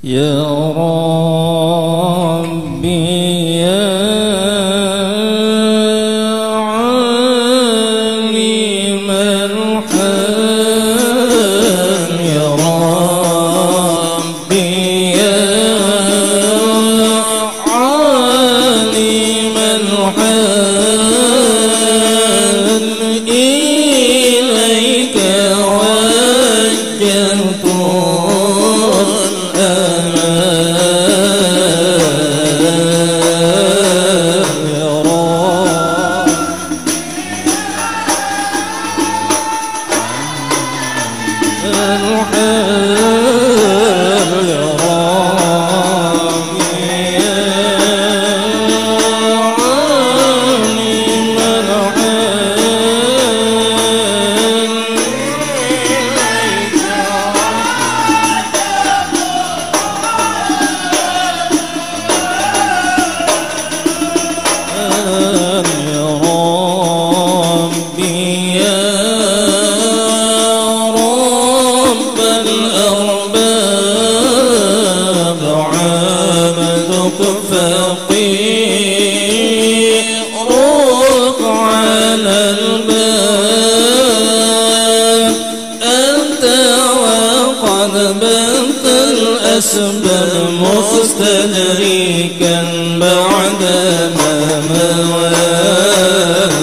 يا ربي يا عالم الحال، يا ربي يا عالم الحال، إليك وجهت فقيرك على الباب، أنت وقد بنت الأسباب مستدركا بعد ما مواه.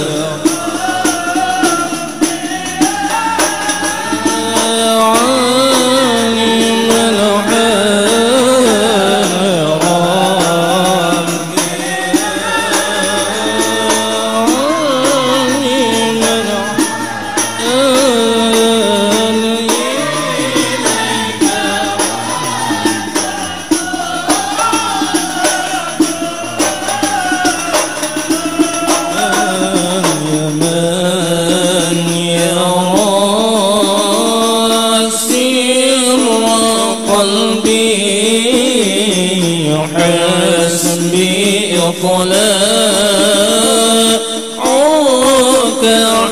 حسبي طلاعك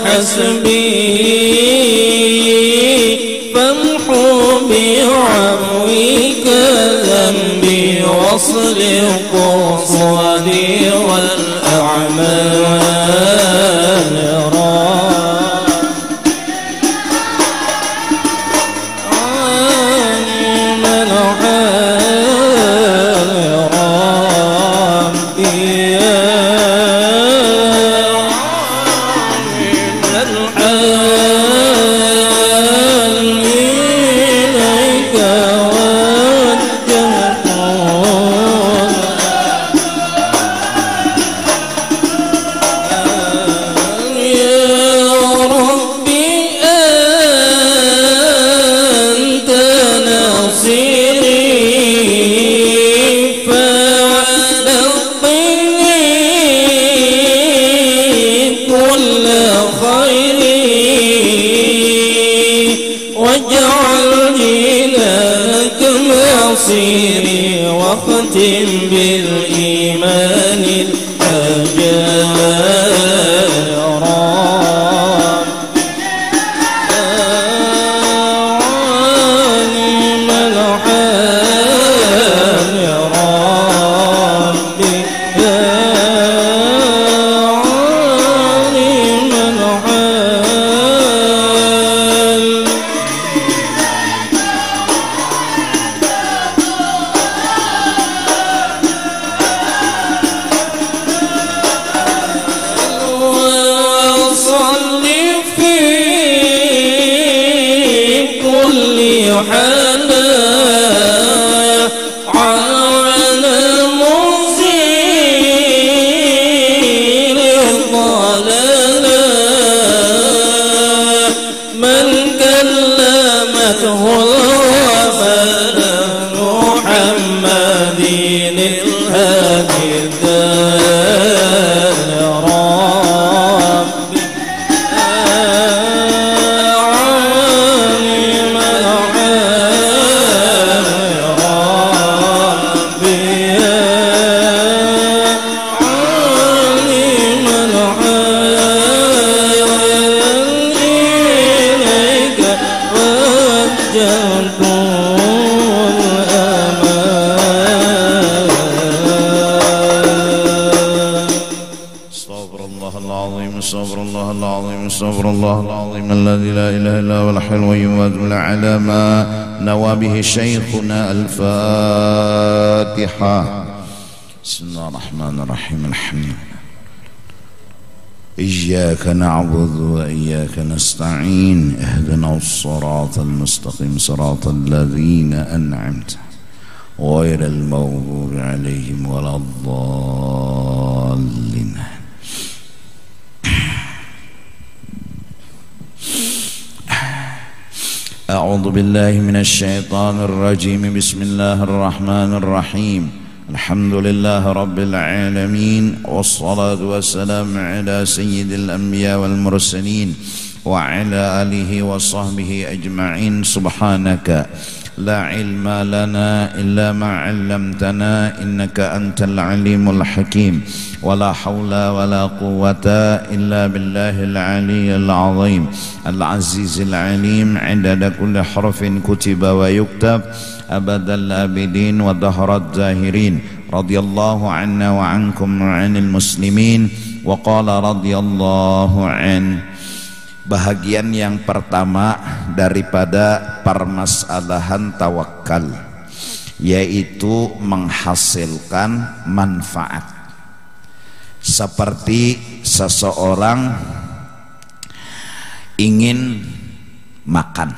حسبي، فامحو بعفوك ذنبي واصل قصدي والأعمال. واختم بالإيمان الأجال. يا رب عالم الحال، يا ربي يا عالم الحال. العظيم استغفر الله العظيم الذي لا إله إلا هو الحي القيوم وأدل على ما نوى به شيخنا. الفاتحة. بسم الله الرحمن الرحيم. الحمد لله إياك نعبد وإياك نستعين اهدنا الصراط المستقيم صراط الذين أنعمت غير المغضوب عليهم ولا الضالين. أعوذ بالله من الشيطان الرجيم. بسم الله الرحمن الرحيم. الحمد لله رب العالمين والصلاة والسلام على سيد الأنبياء والمرسلين وعلى آله وصحبه أجمعين. سبحانك لا علم لنا إلا ما علمتنا إنك أنت العليم الحكيم ولا حول ولا قوة إلا بالله العلي العظيم العزيز العليم عدد كل حرف كتب ويكتب أبد الآبدين ودهر الداهرين. رضي الله عنا وعنكم وعن المسلمين. وقال رضي الله عنه. Bahagian yang pertama daripada permasalahan tawakal, yaitu menghasilkan manfaat. Seperti seseorang ingin makan,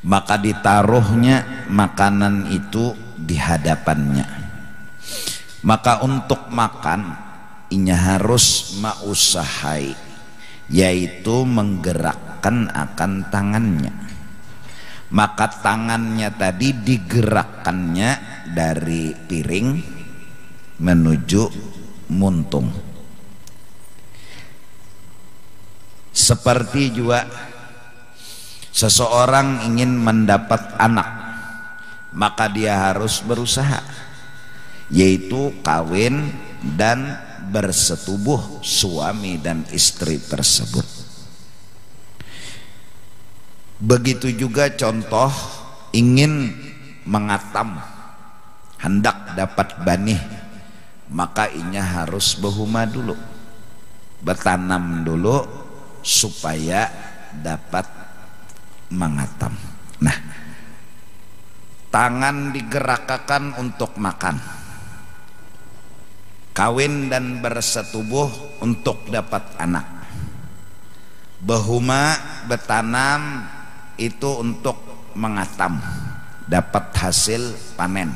maka ditaruhnya makanan itu di hadapannya. Maka untuk makan inya harus mausahai, yaitu menggerakkan akan tangannya. Maka tangannya tadi digerakkannya dari piring menuju muntung. Seperti juga seseorang ingin mendapat anak, maka dia harus berusaha, yaitu kawin dan bersetubuh suami dan istri tersebut. Begitu juga contoh ingin mengatam, hendak dapat banih, maka inya harus berhuma dulu, bertanam dulu supaya dapat mengatam. Nah, tangan digerakkan untuk makan, kawin dan bersetubuh untuk dapat anak, berhuma bertanam itu untuk mengatam, dapat hasil panen.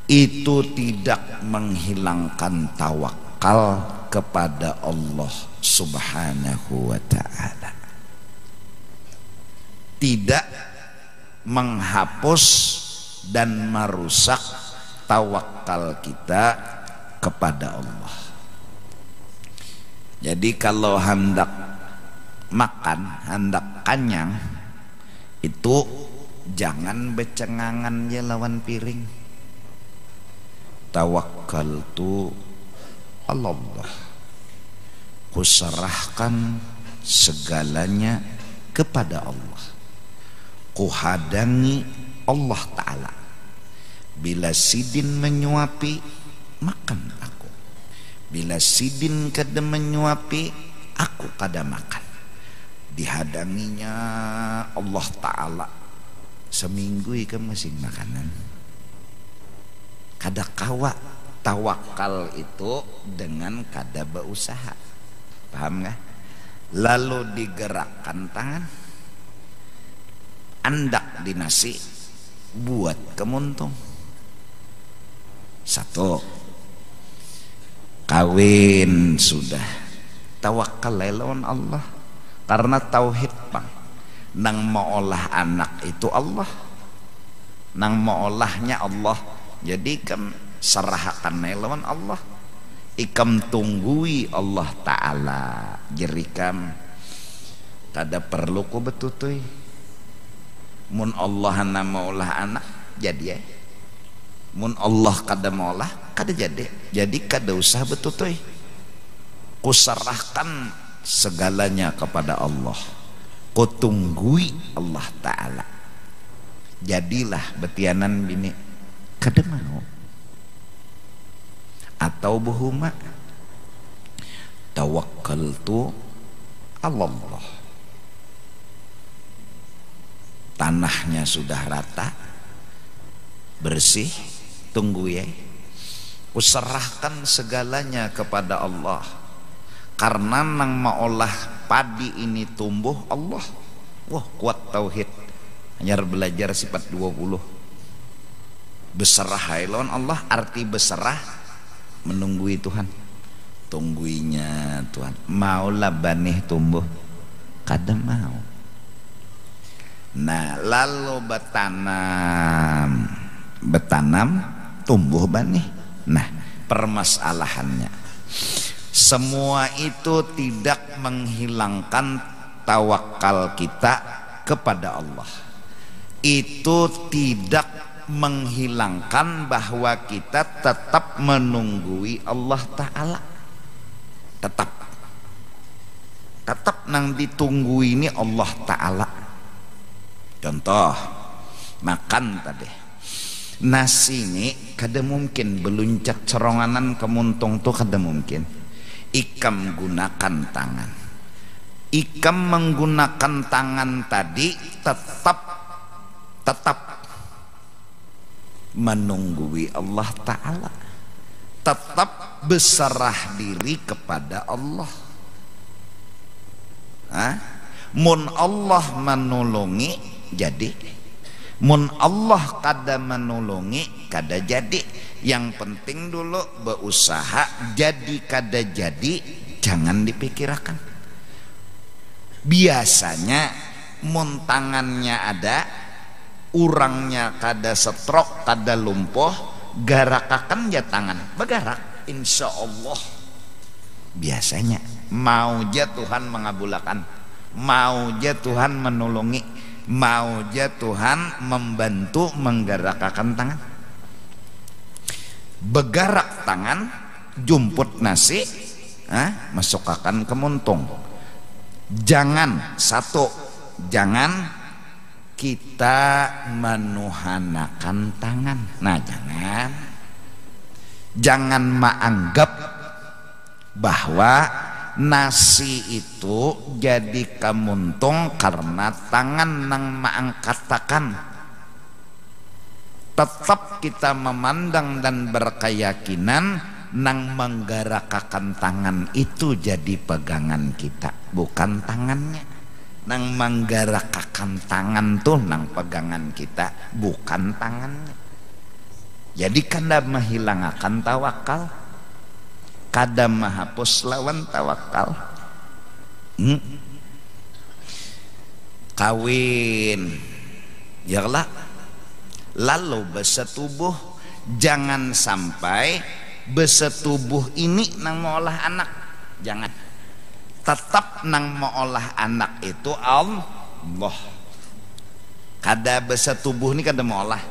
Itu tidak menghilangkan tawakal kepada Allah Subhanahu wa ta'ala, tidak menghapus dan merusak tawakal kita kepada Allah. Jadi kalau hendak makan, hendak kenyang, itu jangan becengangan ya lawan piring. Tawakkaltu Allah, kuserahkan segalanya kepada Allah, kuhadangi Allah Ta'ala. Bila sidin menyuapi, makan aku. Bila sidin kada menyuapi, aku kada makan. Dihadanginya Allah Ta'ala. Seminggu ikan masih makanan. Kada kawa. Tawakal itu dengan kada berusaha. Paham gak? Lalu digerakkan tangan, andak di nasi, buat kemuntung. Satu, kawin sudah, tawakal lawan Allah, karena tauhid bang. Nang maolah anak itu Allah, nang maolahnya Allah. Jadi kam serahkan lawan Allah, ikam tunggui Allah Ta'ala. Jerikam kada perlu ku betutui. Mun Allah na maolah anak jadi ya, mun Allah kada maolah kada jadi. Jadi kada usah betutui, kusarahkan segalanya kepada Allah, kutunggui Allah Ta'ala. Jadilah betianan bini kada mau atau buhuma. Tawakkaltu Allah. Tanahnya sudah rata, bersih, tunggu ya. Userahkan segalanya kepada Allah. Karena nang maolah padi ini tumbuh Allah. Wah, kuat tauhid. Hanya belajar sifat 20. Berserah lawan Allah, arti berserah menunggui Tuhan. Tungguinya Tuhan. Maulah banih tumbuh, kadang mau. Nah, lalu betanam tumbuh banih. Nah, permasalahannya semua itu tidak menghilangkan tawakal kita kepada Allah. Itu tidak menghilangkan bahwa kita tetap menunggui Allah Ta'ala. Tetap nang ditunggu ini Allah Ta'ala. Contoh makan tadi nasi ini kada mungkin beluncat ceronganan ke muntung tuh, kada mungkin. Ikam gunakan tangan. Ikam menggunakan tangan tadi tetap menunggui Allah Ta'ala, tetap berserah diri kepada Allah. Mun Allah menolongi jadi, mun Allah kada menolongi kada jadi. Yang penting dulu berusaha, jadi kada jadi jangan dipikirkan. Biasanya mun tangannya ada, urangnya kada stroke, kada lumpuh, garakakan ya tangan bergerak, insya Allah. Biasanya mau ja Tuhan mengabulkan, mau ja Tuhan menolongi, mau ja Tuhan membantu menggerakkan tangan. Bergerak tangan, jumput nasi, masukkan ke muntung. Jangan jangan kita menuhanakan tangan. Nah, jangan menganggap bahwa nasi itu jadi kemuntung karena tangan nang mengangkatakan. Tetap kita memandang dan berkeyakinan nang menggerakkan tangan itu jadi pegangan kita, bukan tangannya. Nang menggerakkan tangan tuh nang pegangan kita, bukan tangannya. Jadi kada menghilangkan tawakal, kada menghapus lawan tawakal. Kawin ya lah, lalu bersetubuh, jangan sampai bersetubuh ini nang mengolah anak, jangan. Tetap nang mengolah anak itu Allah. Kada bersetubuh ini kada mengolah.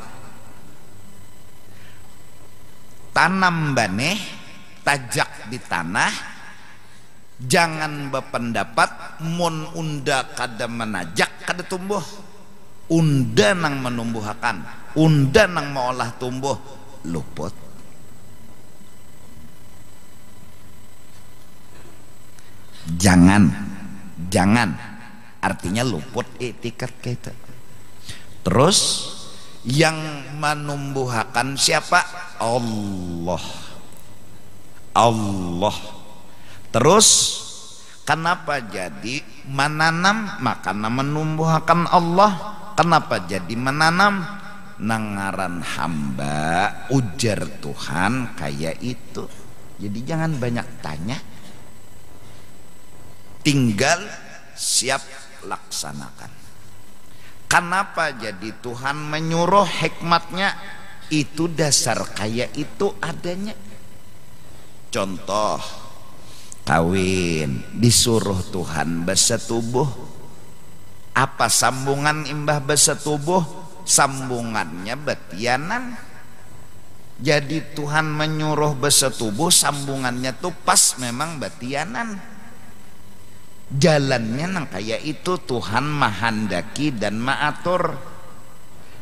Tanam baneh, tajak di tanah, jangan berpendapat mun unda kada menajak kada tumbuh. Unda nang menumbuhakan, unda nang mengolah tumbuh, luput. Jangan artinya luput etikat kita. Terus yang menumbuhakan siapa? Allah. Terus kenapa jadi menanam? Maka menumbuhakan Allah. Kenapa jadi menanam? Nangaran hamba ujar Tuhan kayak itu. Jadi jangan banyak tanya, tinggal siap laksanakan. Kenapa jadi Tuhan menyuruh? Hikmatnya itu dasar kayak itu adanya. Contoh kawin, disuruh Tuhan bersetubuh. Apa sambungan imbah bersetubuh? Sambungannya betianan. Jadi Tuhan menyuruh bersetubuh, sambungannya tuh pas memang betianan. Jalannya nang kayak itu Tuhan mahandaki dan maatur.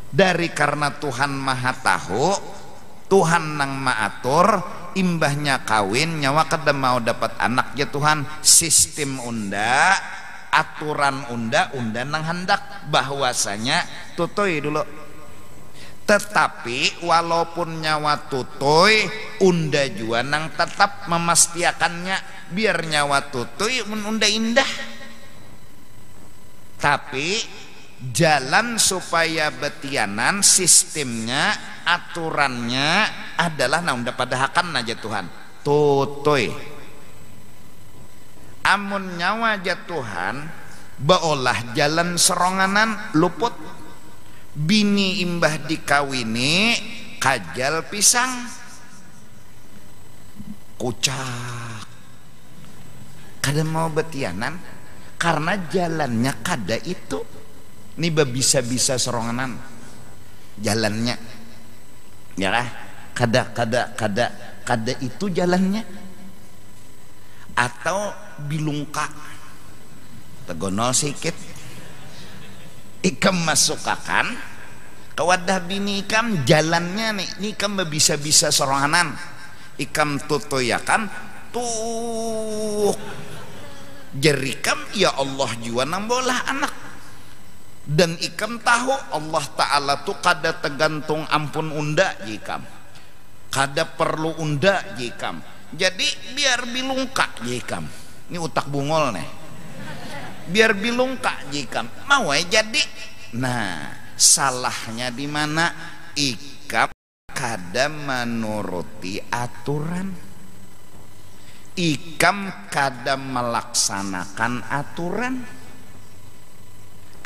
Dari karena Tuhan maha tahu, Tuhan nang maatur, imbahnya kawin nyawa kada mau dapat anak ya Tuhan, sistem unda aturan unda nang hendak bahwasanya tutui dulu. Tetapi walaupun nyawa tutui, unda jua nang tetap memastiakannya biar nyawa tutui unda indah. Tapi jalan supaya betianan sistemnya, aturannya adalah nah unda padahakan aja Tuhan tutui. Amun nyawa jatuhan baolah jalan seronganan luput. Bini imbah dikawini kajal pisang kucak kada mau betianan karena jalannya kada itu. Ini bisa seronganan jalannya ya lah, kada itu jalannya. Atau bilungka tegono sikit ikam masukakan ke wadah bini ikam jalannya nih ikam bisa seronganan ikam tutoyakan tuh jerikam ya Allah jua nang bolah anak. Dan ikam tahu Allah Ta'ala tuh kada tergantung ampun unda jikam, kada perlu unda jikam. Jadi biar bilungka jikam, ini utak bungol nih, biar bilungka jikam mau jadi. Nah salahnya di mana? Ikam kada menuruti aturan, ikam kada melaksanakan aturan.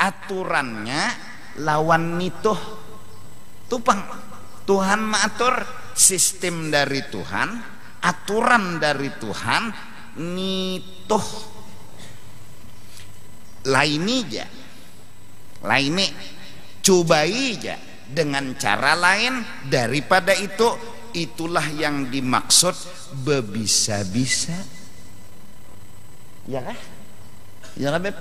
Aturannya lawan nituh tupang. Tuhan mengatur, sistem dari Tuhan, aturan dari Tuhan, nituh laini aja, laini cobai aja dengan cara lain daripada itu. Itulah yang dimaksud bebisa-bisa ya lah, ya lah beb.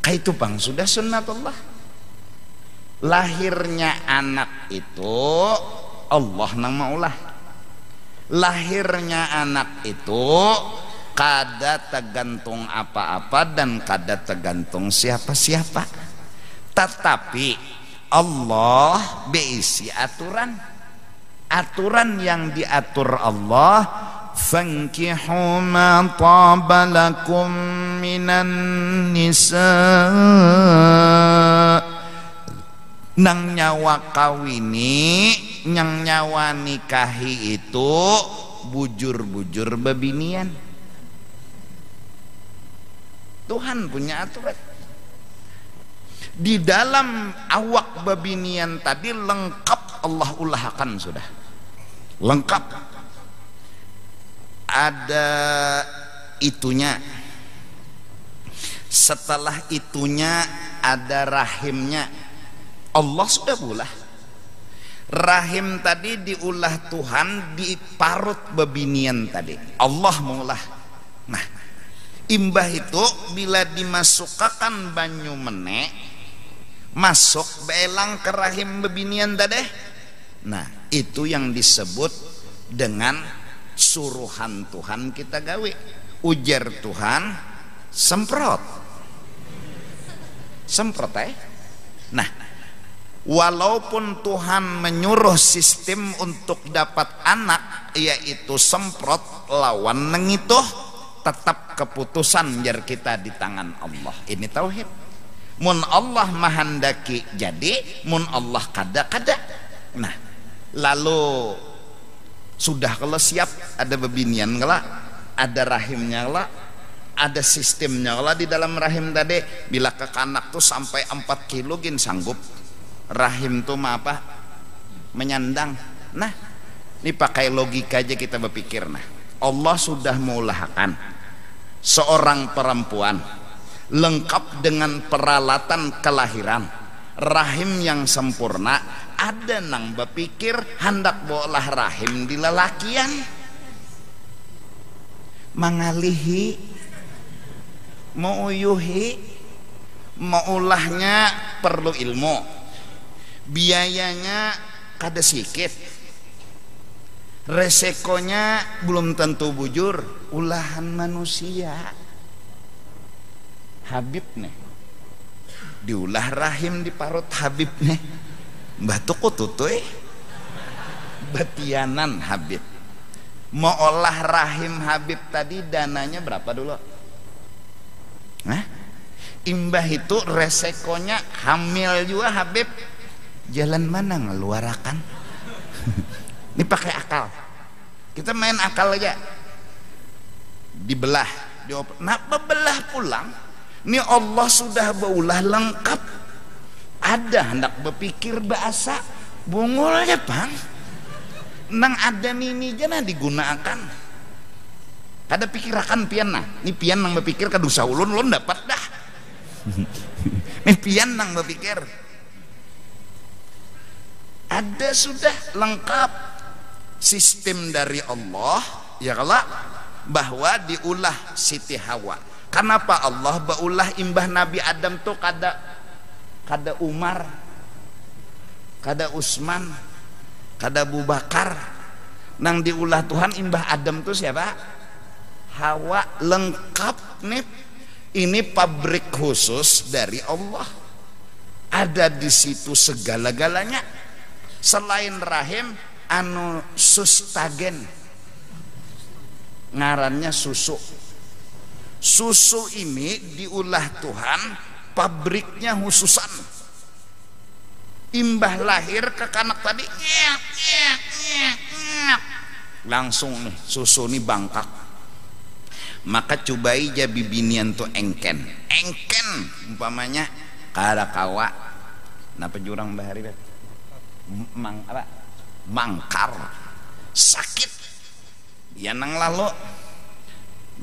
Kayak itu bang sudah sunnatullah. Lahirnya anak itu Allah nang maulah. Lahirnya anak itu kada tergantung apa-apa dan kada tergantung siapa-siapa. Tetapi Allah beisi aturan. Aturan yang diatur Allah, fankihu ma taba lakum minan nisa, nang nyawa kawini, nang nyawa nikahi itu bujur-bujur bebinian. Tuhan punya aturan. Di dalam awak bebinian tadi lengkap Allah ulahkan sudah. Lengkap. Ada itunya. Setelah itunya ada rahimnya. Allah sudah ulah. Rahim tadi diulah Tuhan, diparut bebinian tadi. Allah mengulah. Nah, imbah itu bila dimasukkan banyu menek, masuk belang ke rahim bebinian tadi. Nah, itu yang disebut dengan suruhan Tuhan kita gawe. Ujar Tuhan semprot. Semprot Nah, walaupun Tuhan menyuruh sistem untuk dapat anak yaitu semprot lawan nengituh, tetap keputusan jar kita di tangan Allah. Ini tauhid. Mun Allah mahandaki jadi, mun Allah kada. Nah, lalu sudah kalau siap ada bebinian kala, ada rahimnya kala, ada sistemnya kala di dalam rahim tadi. Bila kekanak tuh sampai 4 kilo gin sanggup. Rahim tuh apa? Menyandang. Nah, ini pakai logika aja kita berpikir. Nah, Allah sudah meulahkan seorang perempuan lengkap dengan peralatan kelahiran, rahim yang sempurna. Ada nang berpikir hendak bolah rahim di lelakian, mengalihi, meuyuhi, meulahnya perlu ilmu, biayanya kada sikit. Resikonya belum tentu bujur, ulahan manusia. Habib nih diulah rahim di parut Habib nih, mbah tuku tutuy betianan Habib mau olah rahim Habib tadi dananya berapa dulu? Nah, imbah itu resikonya hamil juga Habib, jalan mana ngeluarakan? Ini pakai akal, kita main akal aja, dibelah, nah bebelah pulang. Ini Allah sudah beulah lengkap, ada hendak berpikir bahasa bungulnya bang, nang ada nini jana digunakan, ada pikirakan pian nah, ini pian nang berpikir kadusa ulun dapat dah, ini pian nang berpikir, ada sudah lengkap sistem dari Allah ya kalau bahwa diulah Siti Hawa. Kenapa Allah baulah imbah Nabi Adam tuh kada Umar, kada Utsman, kada Abu Bakar, nang diulah Tuhan imbah Adam tuh siapa? Hawa, lengkap nih. Ini pabrik khusus dari Allah, ada di situ segala-galanya. Selain rahim anu sustagen, ngarannya susu. Susu ini diulah Tuhan, pabriknya khususan. Imbah lahir ke kanak tadi langsung nih susu ini bangkak. Maka cobai jabi binian tuh engken umpamanya kada kawa napa jurang bahari bet mangkar sakit ya nang lalu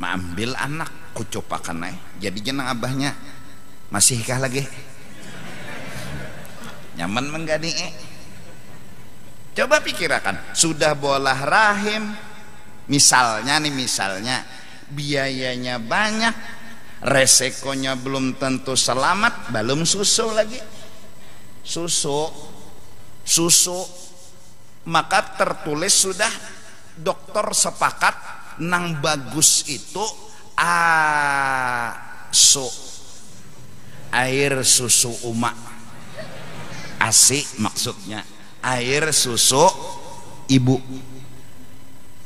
ambil anak kucopakan jadi jenang abahnya masihkah lagi nyaman menggadi coba pikirakan sudah bolah rahim misalnya biayanya banyak, resikonya belum tentu selamat, belum susu lagi susu maka tertulis sudah dokter sepakat nang bagus itu air susu umak ASI maksudnya air susu ibu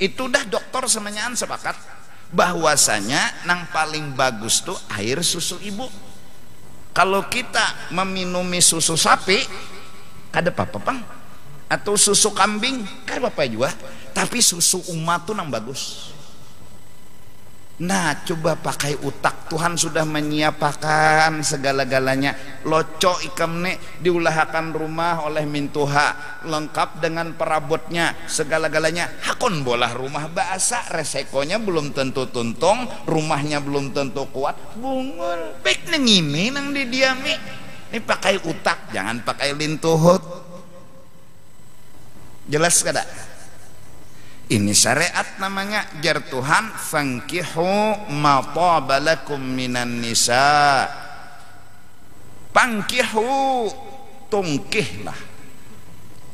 itu dah dokter semuanya sepakat bahwasanya nang paling bagus tuh air susu ibu. Kalau kita meminumi susu sapi kada apa-apa pang, atau susu kambing kada apa-apa juga, tapi susu umat tuh nang bagus. Nah coba pakai utak, Tuhan sudah menyiapkan segala-galanya. Loco ikam nek diulahakan rumah oleh mintuha lengkap dengan perabotnya segala-galanya. Hakon bolah rumah bahasa resikonya belum tentu tuntung, rumahnya belum tentu kuat. Bungul baik neng ini nang didiami. Ini pakai utak, jangan pakai lintuhut. Jelas kada? Ini syariat namanya jar Tuhan fankihu ma taba lakum minan nisa. Pankihu tungkihlah,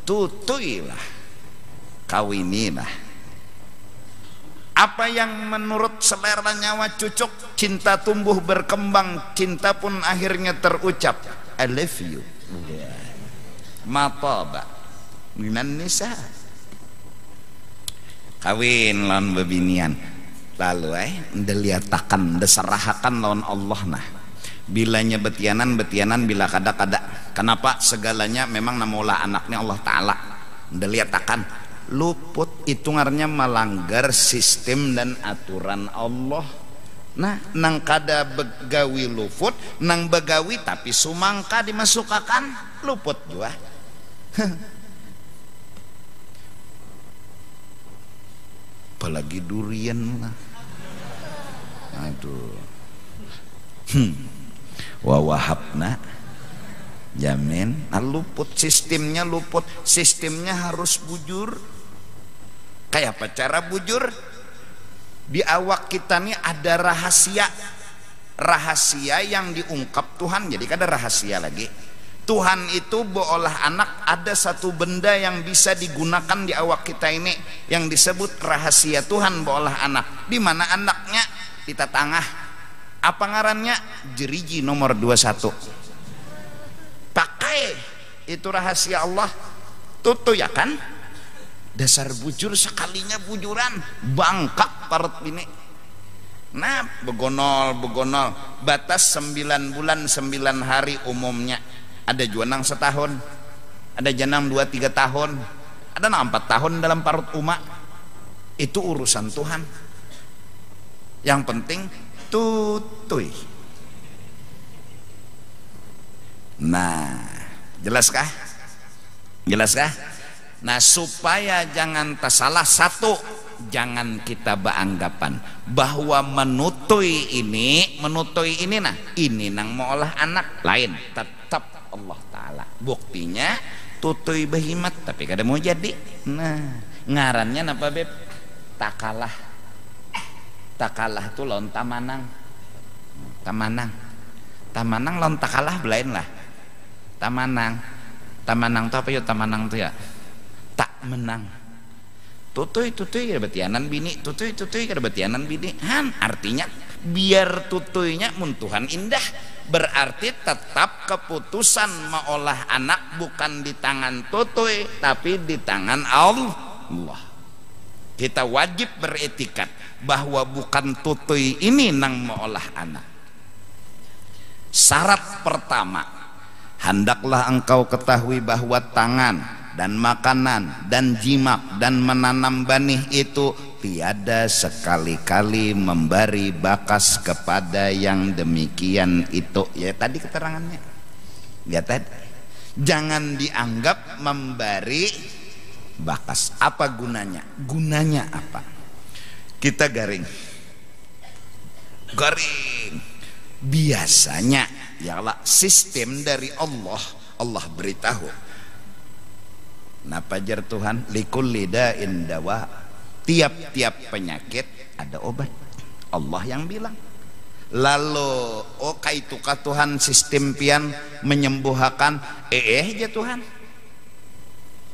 tutuilah, kawinilah. Apa yang menurut selera nyawa cucuk, cinta tumbuh berkembang, cinta pun akhirnya terucap I love you. Ma taba minan nisa. Kawin lawan bebinian lalu ndeliatakan deserahakan lawan Allah nah bilanya betianan bila kada kenapa segalanya memang namulah anaknya Allah Ta'ala ndeliatakan luput itu ngarnya melanggar sistem dan aturan Allah. Nah nang kada begawi luput nang begawi tapi sumangka dimasukkan luput juga. Apalagi durian lah, aduh, wawahabna jamin, luput sistemnya harus bujur. Kayak apa cara bujur? Di awak kita nih ada rahasia yang diungkap Tuhan, jadi kada rahasia lagi. Tuhan itu beolah anak, ada satu benda yang bisa digunakan di awak kita ini yang disebut rahasia Tuhan beolah anak. Di mana anaknya? Di tengah. Apa ngarannya? Jeriji nomor 21. Pakai itu rahasia Allah. Tutu ya kan? Dasar bujur sekalinya bujuran, bangkak parut bini. Nah, begonol batas 9 bulan 9 hari umumnya. Ada juanang setahun, ada janang 2-3 tahun, ada 4 tahun dalam parut umat. Itu urusan Tuhan. Yang penting tutui. Nah, jelaskah? Nah, supaya jangan tersalah, satu, jangan kita beranggapan bahwa menutui ini nah, ini nang mau olah anak lain, tetap Allah Ta'ala. Buktinya tutui behimat tapi kada mau jadi. Nah, ngarannya apa beb? Takalah tuh lawan tamanang lawan takalah belain lah. Tamanang tuh apa ya? Tamanang tuh ya tak menang. Tutui kada betianan bini, tutui kada betianan bini. Artinya biar tutuinya mun Tuhan indah, berarti tetap keputusan meolah anak bukan di tangan tutui tapi di tangan Allah. Kita wajib beretikat bahwa bukan tutui ini nang meolah anak. Syarat pertama, hendaklah engkau ketahui bahwa tangan dan makanan dan jimat dan menanam banih itu tiada sekali-kali memberi bakas kepada yang demikian itu. Ya tadi keterangannya. Ya tadi. Jangan dianggap memberi bakas. Apa gunanya? Gunanya apa? Kita garing. Biasanya yalah sistem dari Allah beritahu. Nah pajar Tuhan, likulli da'in dawa, tiap-tiap penyakit ada obat. Allah yang bilang. Lalu kaitukah Tuhan sistem pian menyembuhkan aja Tuhan.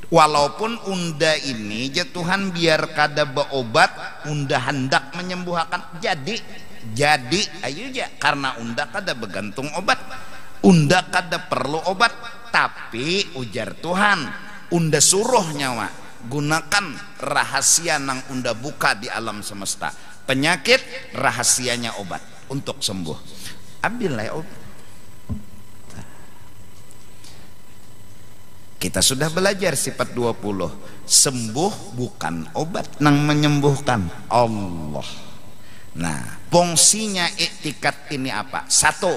Walaupun unda ini aja Tuhan biar kada beobat, unda hendak menyembuhkan. Jadi ayo aja, karena unda kada bergantung obat, unda kada perlu obat. Tapi ujar Tuhan, unda suruh nyawa gunakan rahasia nang unda buka di alam semesta. Penyakit rahasianya obat untuk sembuh. Ambillah obat. Kita sudah belajar sifat 20. Sembuh bukan obat nang menyembuhkan, Allah. Nah, fungsinya iktikat ini apa? Satu,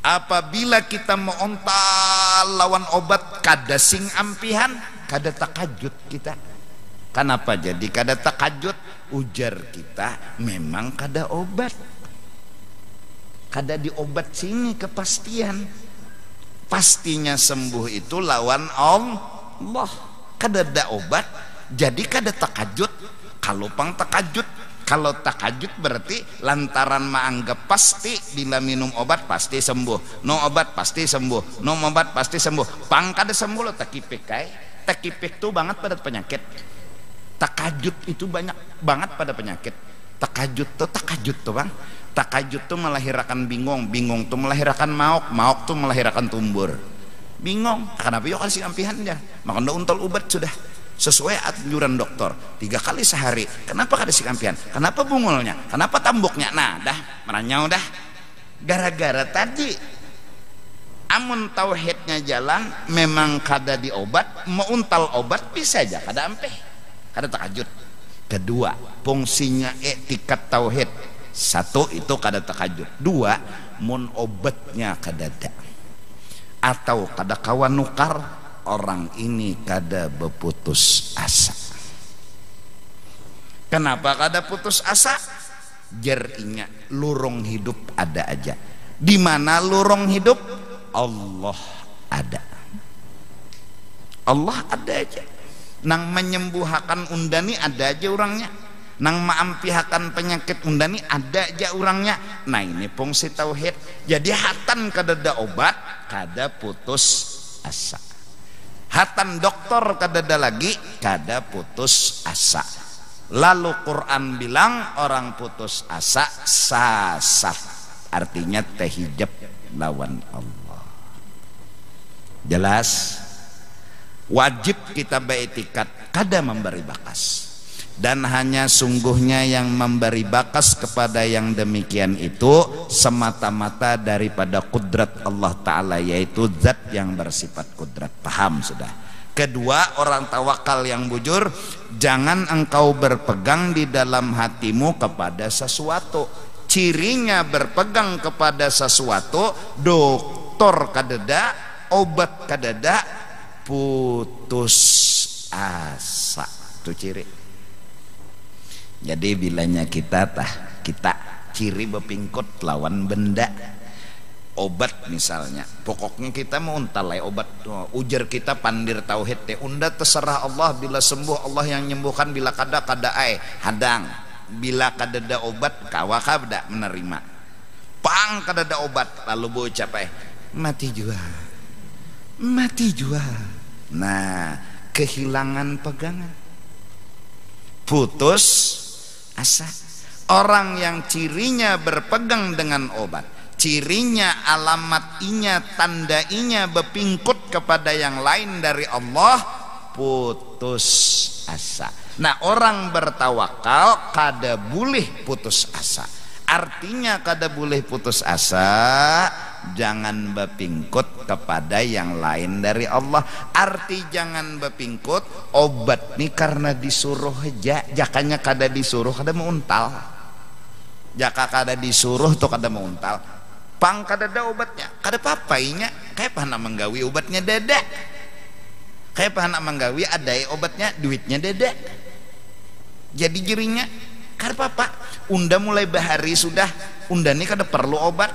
apabila kita meontal lawan obat kada sing ampihan, kada takajut kita. Kenapa jadi kada takajut? Ujar kita memang kada obat, kada diobat sini kepastian. Pastinya sembuh itu lawan Allah, kada ada obat, jadi kada takajut. Kalau pang takajut, kalau takajut berarti lantaran menganggap pasti bila minum obat pasti sembuh, no obat pasti sembuh, no obat pasti sembuh. Pang kada sembuh lo takipik kai. Takipik tuh banget pada penyakit. Takajut itu banyak banget pada penyakit. Takajut tuh bang. Takajut tuh melahirkan bingung, bingung tuh melahirkan maok, maok tuh melahirkan tumbur. Bingung, kenapa yuk kasih ampihan aja? Makan untol obat sudah sesuai anjuran dokter 3 kali sehari. Kenapa kada si ampihan? Kenapa bungulnya? Kenapa tambuknya? Nah, dah meranyau dah. Gara-gara tadi amun tauhidnya jalan, memang kada diobat, mau untal obat bisa aja kada ampeh, kada takajut. Kedua, fungsinya etikat tauhid. Satu itu kada takajut. Dua, mun obatnya kada ada atau kada kawan nukar, orang ini kada berputus asa. Kenapa kada putus asa? Jerinya lurung hidup ada aja. Di mana lurung hidup? Allah ada. Allah ada aja. Nang menyembuhkan undani ada aja orangnya. Nang maampihakan penyakit undani ada aja orangnya. Nah ini fungsi tauhid. Jadi hatan kada ada obat, kada putus asa. Hatan dokter kadada lagi kada putus asa. Lalu Quran bilang orang putus asa sasat, artinya tehijab lawan Allah. Jelas? Wajib kita beretikat kada memberi bakas. Dan hanya sungguhnya yang memberi bakas kepada yang demikian itu semata-mata daripada kudrat Allah Ta'ala, yaitu zat yang bersifat kudrat. Paham sudah? Kedua, orang tawakal yang bujur, jangan engkau berpegang di dalam hatimu kepada sesuatu. Cirinya berpegang kepada sesuatu, dokter kadeda, obat kadeda, putus asa. Itu ciri. Jadi bilanya kita ciri bepingkut lawan benda. Obat misalnya, pokoknya kita mau untalai obat. Ujar kita pandir tauhid teh, unda terserah Allah, bila sembuh Allah yang nyembuhkan, bila kada hadang, bila kadada obat kawa kada menerima. Pang kadada obat lalu bocap mati jua. Nah, kehilangan pegangan, putus asa. Orang yang cirinya berpegang dengan obat, cirinya, alamatinya, tandainya berpingkut kepada yang lain dari Allah, putus asa. Nah, orang bertawakal kada boleh putus asa. Artinya kada boleh putus asa, jangan berpingkut kepada yang lain dari Allah. Arti jangan berpingkut, obat nih karena disuruh aja, jakanya kada disuruh kada mau untal. Jaka kada disuruh tuh kada mau untal. Pang kada ada obatnya, kada papainya. Kayak pahana menggawi obatnya dada. Kayak pahana menggawi adai obatnya, duitnya dada. Jadi jerinya kada apa. Unda mulai bahari sudah, unda nih kada perlu obat.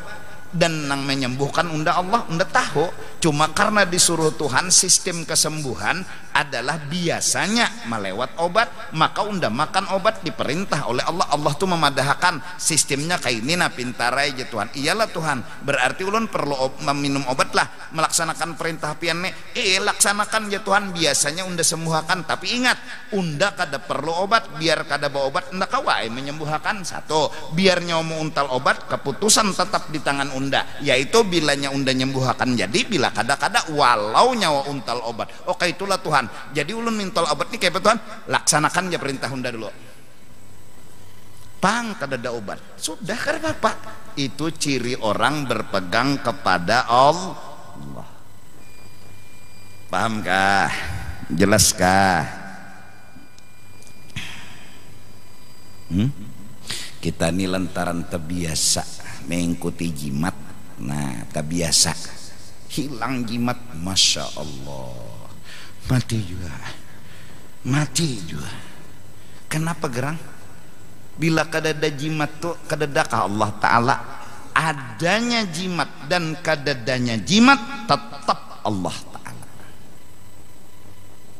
Dan nang menyembuhkan unda Allah, unda tahu. Cuma karena disuruh Tuhan, sistem kesembuhan adalah biasanya melewat obat, maka unda makan obat diperintah oleh Allah. Allah tuh memadahkan sistemnya kayak ini, nah pintarai aja Tuhan. Iyalah Tuhan, berarti ulun perlu meminum obat lah, melaksanakan perintah pianne. Laksanakan ya Tuhan, biasanya unda sembuhkan. Tapi ingat, unda kada perlu obat, biar kada bawa obat unda kawai menyembuhkan. Satu, biar nyawa untal obat, keputusan tetap di tangan unda, yaitu bilanya unda nyembuhkan jadi, bila kada-kada walau nyawa untal obat. Oke, itulah Tuhan. Jadi ulun mintol obat nih kayak Tuhan, laksanakan ya perintah unda dulu. Pang kada ada obat, sudah kada apa-apa. Itu ciri orang berpegang kepada Allah. Pahamkah? Jelaskah? Kita ini lantaran terbiasa mengikuti jimat. Nah, terbiasa hilang jimat, masya Allah, mati juga. Kenapa gerang? Bila kadada jimat tuh kadadakah Allah Ta'ala adanya jimat, dan kadadanya jimat tetap Allah Ta'ala.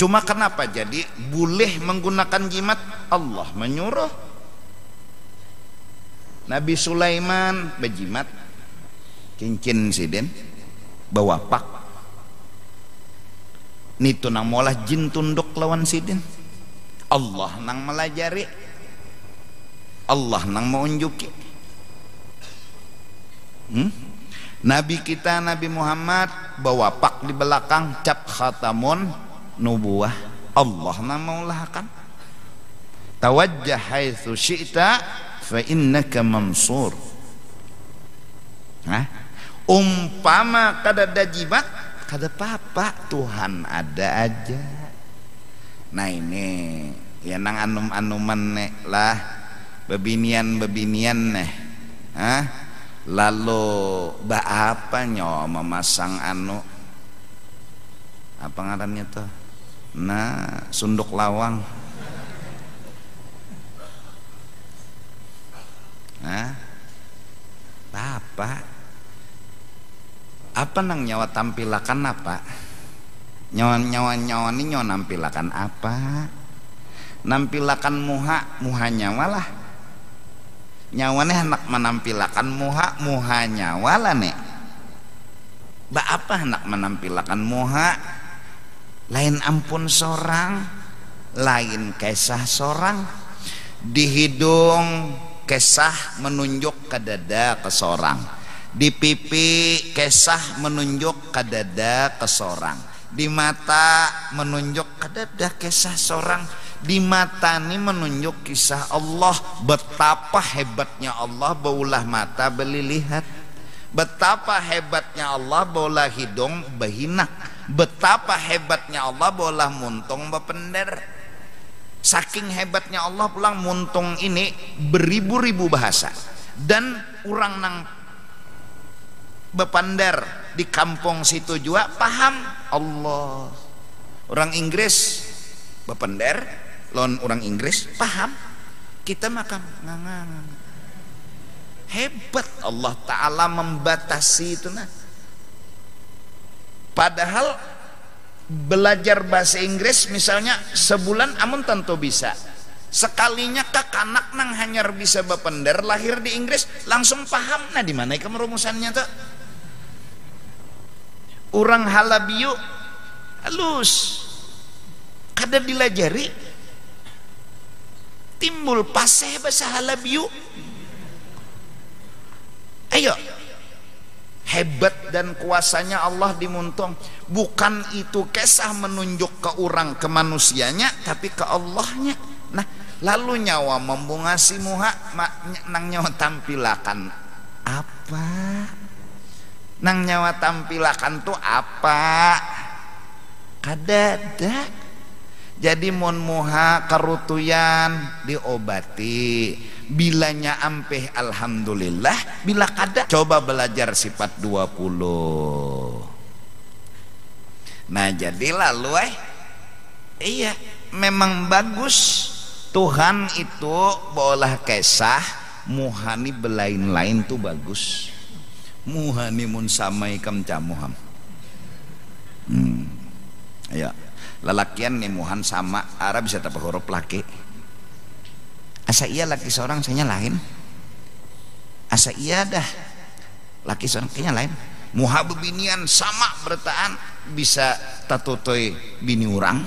Cuma kenapa jadi boleh menggunakan jimat? Allah menyuruh. Nabi Sulaiman berjimat, cincin siden bawa pak nitu nang molah jin tunduk lawan sidin. Allah nang melajari, Allah nang menunjuki. Nabi kita Nabi Muhammad bawa pak di belakang cap khatamun nubuwah, Allah nang maulahkan. Tawajjah haitsu syi'ta fa innaka mansur. Umpama kada ada jimat, kada apa-apa, Tuhan ada aja. Nah ini ya nang anum-anuman nek lah, bebinian nek, lalu apa nyo memasang apa ngarannya tuh, nah sunduk lawang, apa nang nyawa tampilakan apa? Nyawa ini nyawa nampilakan apa? Nampilakan muha nyawa lah. Nyawane hendak menampilakan muha nyawa lah nek. Apa hendak menampilkan moha lain ampun sorang, lain kisah sorang, di hidung kisah menunjuk ke dada ke sorang, di pipi kisah menunjuk ke dada ke sorang, di mata menunjuk ke dada kisah sorang, di mata ini menunjuk kisah Allah. Betapa hebatnya Allah, baulah mata beli lihat. Betapa hebatnya Allah, baulah hidung behinak. Betapa hebatnya Allah, baulah muntung bepender. Saking hebatnya Allah pulang muntung ini beribu-ribu bahasa. Dan orang nang bepandar di kampung situ juga paham Allah. Orang Inggris bepandar lawan orang Inggris paham. Kita makan ngang. Hebat Allah Ta'ala membatasi itu nah. Padahal belajar bahasa Inggris misalnya sebulan amun tentu bisa. Sekalinya anak nang hanyar bisa bepender lahir di Inggris langsung paham. Nah di mana kemerumusannya tuh? Orang halabiu halus kada dilajari timbul paseh bahasa halabiu. Ayo, hebat dan kuasanya Allah dimuntung. Bukan itu kisah menunjuk ke orang, ke manusianya, tapi ke Allahnya. Nah, lalu nyawa membungasi muha nang nyawa tampilakan apa? Nang nyawa tampilakan tuh apa? Kadada. Jadi mun muha karutuyan diobati, bilanya ampeh alhamdulillah, bila kada coba belajar sifat 20. Nah jadi lalu iya memang bagus Tuhan itu bolah kisah muhani belain-lain tuh bagus. Muhani mun samai kam camuham. Ayo lalakian nih muhan sama Arab bisa tapah huruf laki. Asa iya laki seorang saya lain. Asa iya dah laki seorang kayaknya lain. Muha bebinian sama bertaan bisa tatutoy bini orang.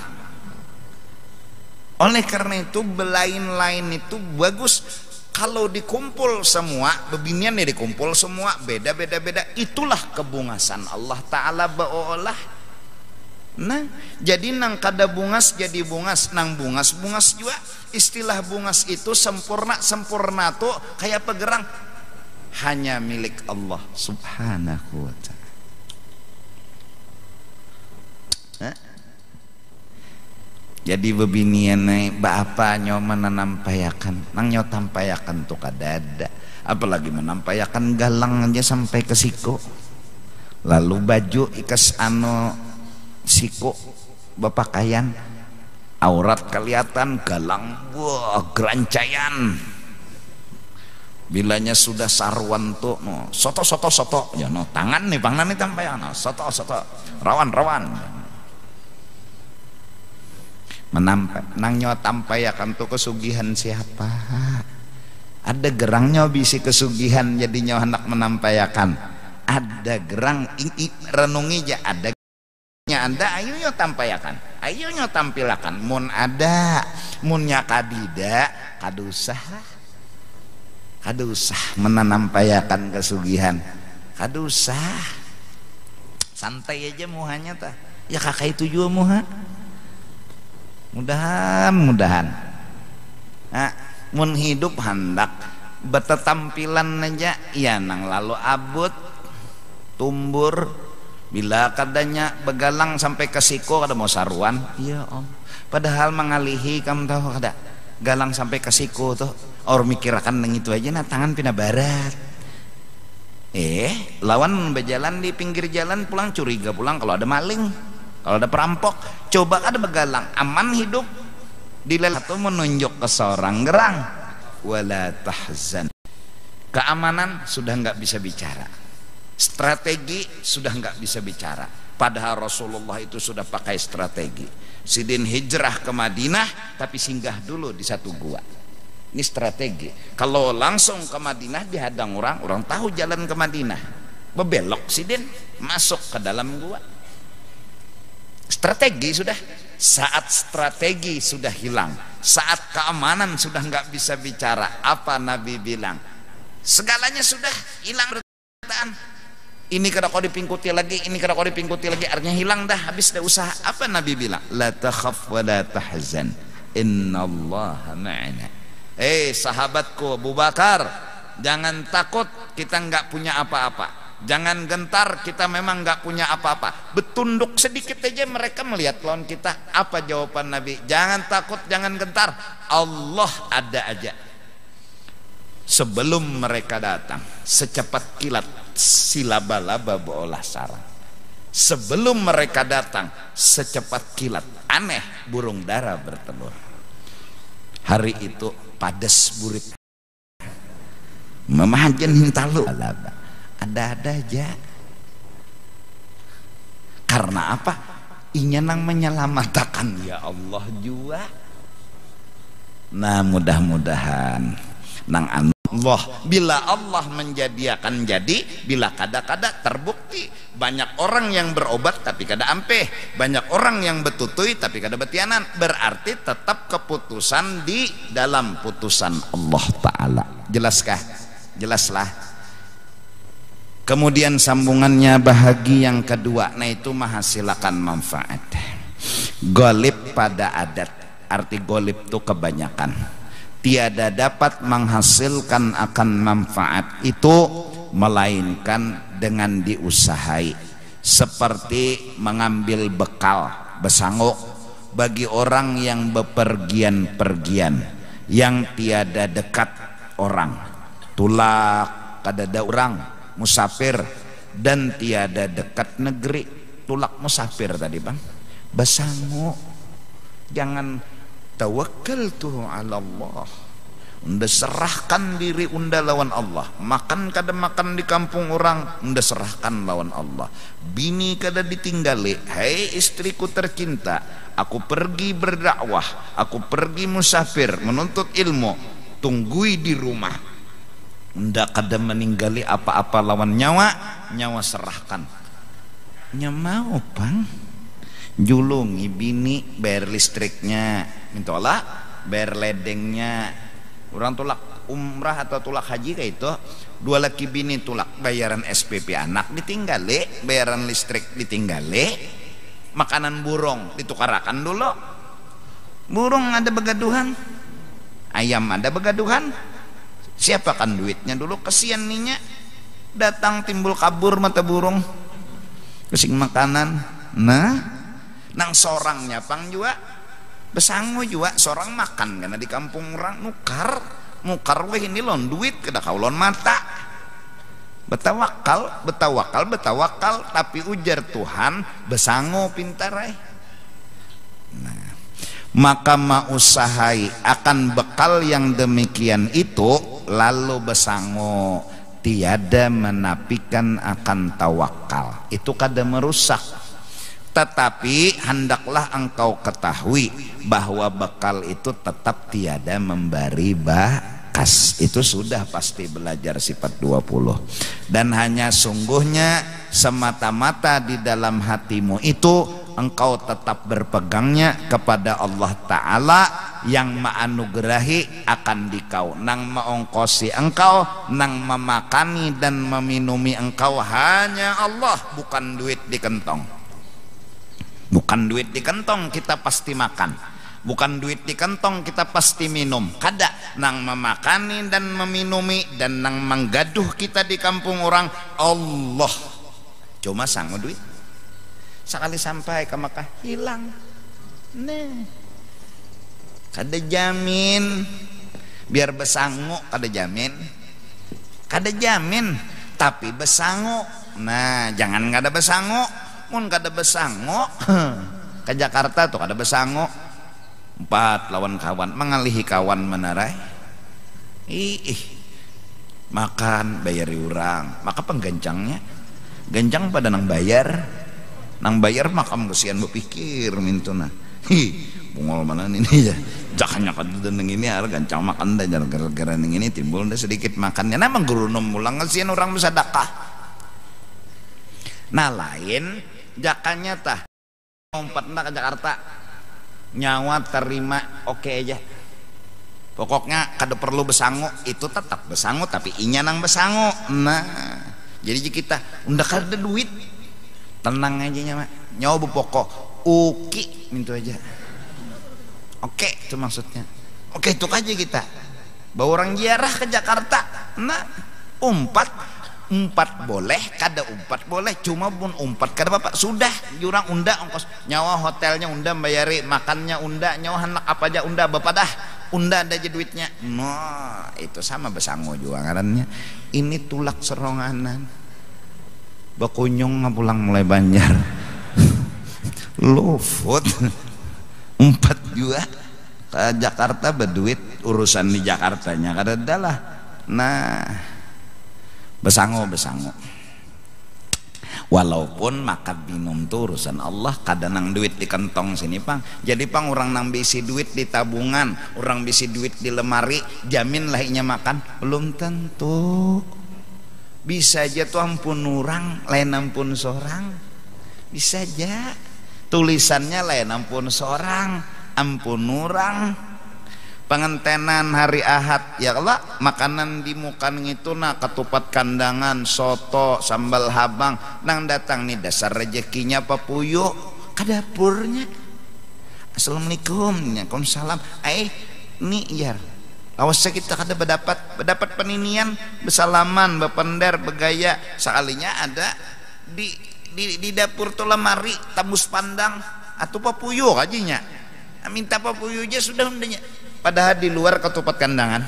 Oleh karena itu belain-lain itu bagus. Kalau dikumpul semua bebinian nih dikumpul semua beda-beda itulah kebungasan Allah Ta'ala baolah. Nah jadi nang kada bungas jadi bungas, nang bungas juga. Istilah bungas itu sempurna tuh kayak pegerang hanya milik Allah Subhanahu wa ta'ala. Jadi bebinian baapa nyo menampayakan nang nyo tampayakan tuh kadada, apalagi menampayakan galang aja sampai ke siku, lalu baju ikas siku bepakaian aurat kelihatan galang wah gerancayan. Bilanya sudah sarwan tuh no soto ya no tangan nih pangan nih tampayan no soto rawan menampak nang nyawa tampayakan tuh kesugihan siapa? Ada gerangnya bisi kesugihan jadi nyawa hendak menampayakan. Ada gerang renungi aja ada anda ayo nyo tampayakan, ayo nyo tampilakan. Mun ada, munnya kadida, kadusah menampayakan kesugihan, kadusah. Santai aja muhanya tah. Ya kakak itu juga muha. Mudahan. Nah, mun hidup hendak betetampilan aja, ya nang lalu abut, tumbur. Bila kadanya begalang sampai ke siko kada mau saruan, iya om. Padahal mengalihi kamu tahu kada galang sampai ke siko tuh, or mikirakan neng itu aja, nah tangan pindah barat. Lawan berjalan di pinggir jalan pulang curiga pulang kalau ada maling, kalau ada perampok, coba ada begalang aman hidup. Dilelah tuh menunjuk ke seorang gerang, wala tahzan. Keamanan sudah nggak bisa bicara. Strategi sudah nggak bisa bicara. Padahal Rasulullah itu sudah pakai strategi. Sidin hijrah ke Madinah tapi singgah dulu di satu gua. Ini strategi. Kalau langsung ke Madinah dihadang orang tahu jalan ke Madinah. Bebelok si Den, masuk ke dalam gua. Strategi sudah. Saat strategi sudah hilang, saat keamanan sudah nggak bisa bicara, apa Nabi bilang? Segalanya sudah hilang bertahan. Ini kada kau dipingkuti lagi, ini kada kau dipingkuti lagi, artinya hilang dah, habis dah usaha. Apa Nabi bilang? La takhaf wa la tahzan, innallaha ma'ana. Sahabatku Abu Bakar, jangan takut, kita nggak punya apa-apa. Jangan gentar, kita memang nggak punya apa-apa. Betunduk sedikit aja mereka melihat lawan kita. Apa jawaban Nabi? Jangan takut, jangan gentar, Allah ada aja. Sebelum mereka datang, secepat kilat silaba-laba beolah sarang. Sebelum mereka datang, secepat kilat, aneh, burung dara bertelur. Hari itu padas burit, memahajan hintalu, ada-ada aja. Karena apa? Inya nang menyelamatkan ya Allah jua. Nah mudah-mudahan nang Allah, bila Allah menjadikan jadi, bila kada-kada terbukti. Banyak orang yang berobat tapi kada ampeh, banyak orang yang betutui tapi kada betianan. Berarti tetap keputusan di dalam putusan Allah Ta'ala. Jelaskah? Jelaslah. Kemudian sambungannya bahagi yang kedua, nah itu menghasilkan manfaat. Golib pada adat, arti golib itu kebanyakan, tiada dapat menghasilkan akan manfaat itu melainkan dengan diusahai. Seperti mengambil bekal, besanguk bagi orang yang bepergian-pergian, yang tiada dekat orang, tulak kadada orang musafir, dan tiada dekat negeri. Tulak musafir tadi bang, besangu. Jangan tawakkaltu ala Allah, unda serahkan diri unda lawan Allah. Makan kada makan di kampung orang, unda serahkan lawan Allah. Bini kada ditinggali, hai istriku tercinta, aku pergi berdakwah, aku pergi musafir menuntut ilmu, tunggui di rumah. Ndak kada meninggali apa-apa lawan nyawa, nyawa serahkan. Nya mau bang julungi bini, bayar listriknya, mintolah bayar ledengnya. Orang tulak umrah atau tulak haji kayak itu, dua laki bini tulak, bayaran SPP anak ditinggali, bayaran listrik ditinggali, makanan burung ditukarakan dulu. Burung ada begaduhan, ayam ada begaduhan, siapakan duitnya dulu? Kesian ninya, datang timbul kabur mata burung kesing makanan. Nah nang sorangnya pang juga besangu juga sorang makan karena di kampung orang nukar weh ini lon duit kada kaulon mata. Betawakal tapi ujar Tuhan besangu pintar Nah maka mausahai akan bekal yang demikian itu, lalu besangu, tiada menapikan akan tawakal. Itu kada merusak, tetapi hendaklah engkau ketahui bahwa bekal itu tetap tiada memberi bakas. Itu sudah pasti belajar sifat 20. Dan hanya sungguhnya semata-mata di dalam hatimu itu engkau tetap berpegangnya kepada Allah Ta'ala yang ma'anugerahi akan dikau, nang maongkosi engkau, nang memakani dan meminumi engkau hanya Allah, bukan duit di kantong. Bukan duit di kantong kita pasti makan, bukan duit di kantong kita pasti minum. Kada, nang memakani dan meminumi dan nang menggaduh kita di kampung orang Allah. Cuma sanggup duit sekali sampai ke Makkah hilang. Nah kada jamin, biar besangu kada jamin, tapi besangu. Nah jangan kada besangu, mun kada besangu ke Jakarta tuh kada besangu 4 lawan kawan, mengalihi kawan menarai makan bayari orang, maka penggancangnya gancang pada nang bayar makam kesian berpikir mintuna bungol mana ini ya jakanya kada deneng ini harus gancang makan dah gara-gara ini timbul dah sedikit makannya. Nah menggerunom mulang kesian orang bersedekah Nah lain jakanya tah lompatna ke Jakarta nyawa terima oke aja, pokoknya kada perlu besangu, itu tetap besangu tapi inya nang besangu. Nah jadi kita unda kada duit tenang aja nyawa nyawa pokok uki mintu aja oke itu maksudnya. Oke itu aja kita bawa orang ziarah ke Jakarta. Nah umpat boleh kada umpat boleh, cuma pun umpat kada bapak sudah jurang unda ongkos nyawa hotelnya unda bayari makannya unda nyawa anak apa aja unda bapak dah unda ada aja duitnya. Nah itu sama besangu juga ngarannya. Ini tulak seronganan bakunyong pulang mulai Banjar lufut umpat juga ke Jakarta berduit urusan di Jakartanya kada adalah. Nah besangu walaupun makan minum tuh urusan Allah, kadang nang duit di kantong sini pang, jadi pang orang nang bisi duit di tabungan, orang bisi duit di lemari, jamin lahirnya makan belum tentu. Bisa aja tuh ampun orang lain ampun seorang, bisa aja tulisannya lain ampun seorang ampun orang. Pengentenan hari Ahad ya Allah makanan di mukan itu nah ketupat kandangan soto sambal habang nang datang nih dasar rezekinya papuyuk ke dapurnya. Assalamualaikum waalaikumsalam nih ya awas kita kada berdapat peninian besalaman bepender begaya sekalinya ada di dapur tuh lemari tabus pandang atau papuyuk ajinya minta papuyuk aja sudah undanya. Padahal di luar ketupat kandangan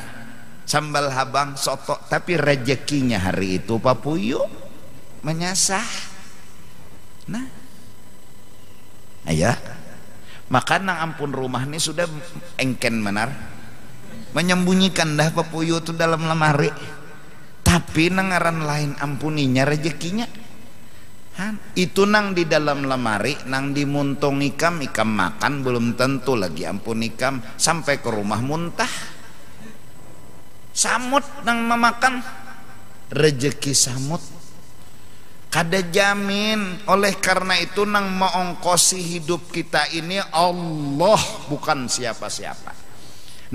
sambal habang soto tapi rezekinya hari itu papuyuk menyasah. Nah ayah maka nang ampun rumah ini sudah engken benar menyembunyikan dah papuyuk itu dalam lemari, tapi nangaran lain ampuninya rezekinya itu nang di dalam lemari nang dimuntung ikam makan belum tentu lagi ampun ikam sampai ke rumah muntah samut nang memakan rezeki samut kada jamin. Oleh karena itu nang mengongkosi hidup kita ini Allah bukan siapa-siapa.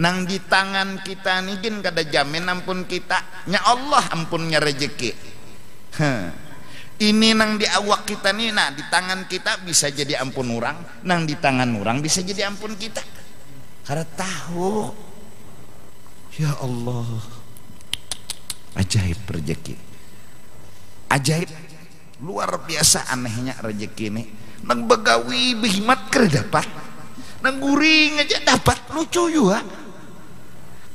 Nang di tangan kita nih gin kada jamin ampun kita nya Allah ampunnya rezeki. Ini nang di awak kita nih, nah di tangan kita bisa jadi ampun orang, nang di tangan orang bisa jadi ampun kita. Karena tahu, ya Allah, ajaib rezeki, ajaib, luar biasa anehnya rezeki ini. Nang begawi behimat kira dapat, nang guring aja dapat, lucu juga.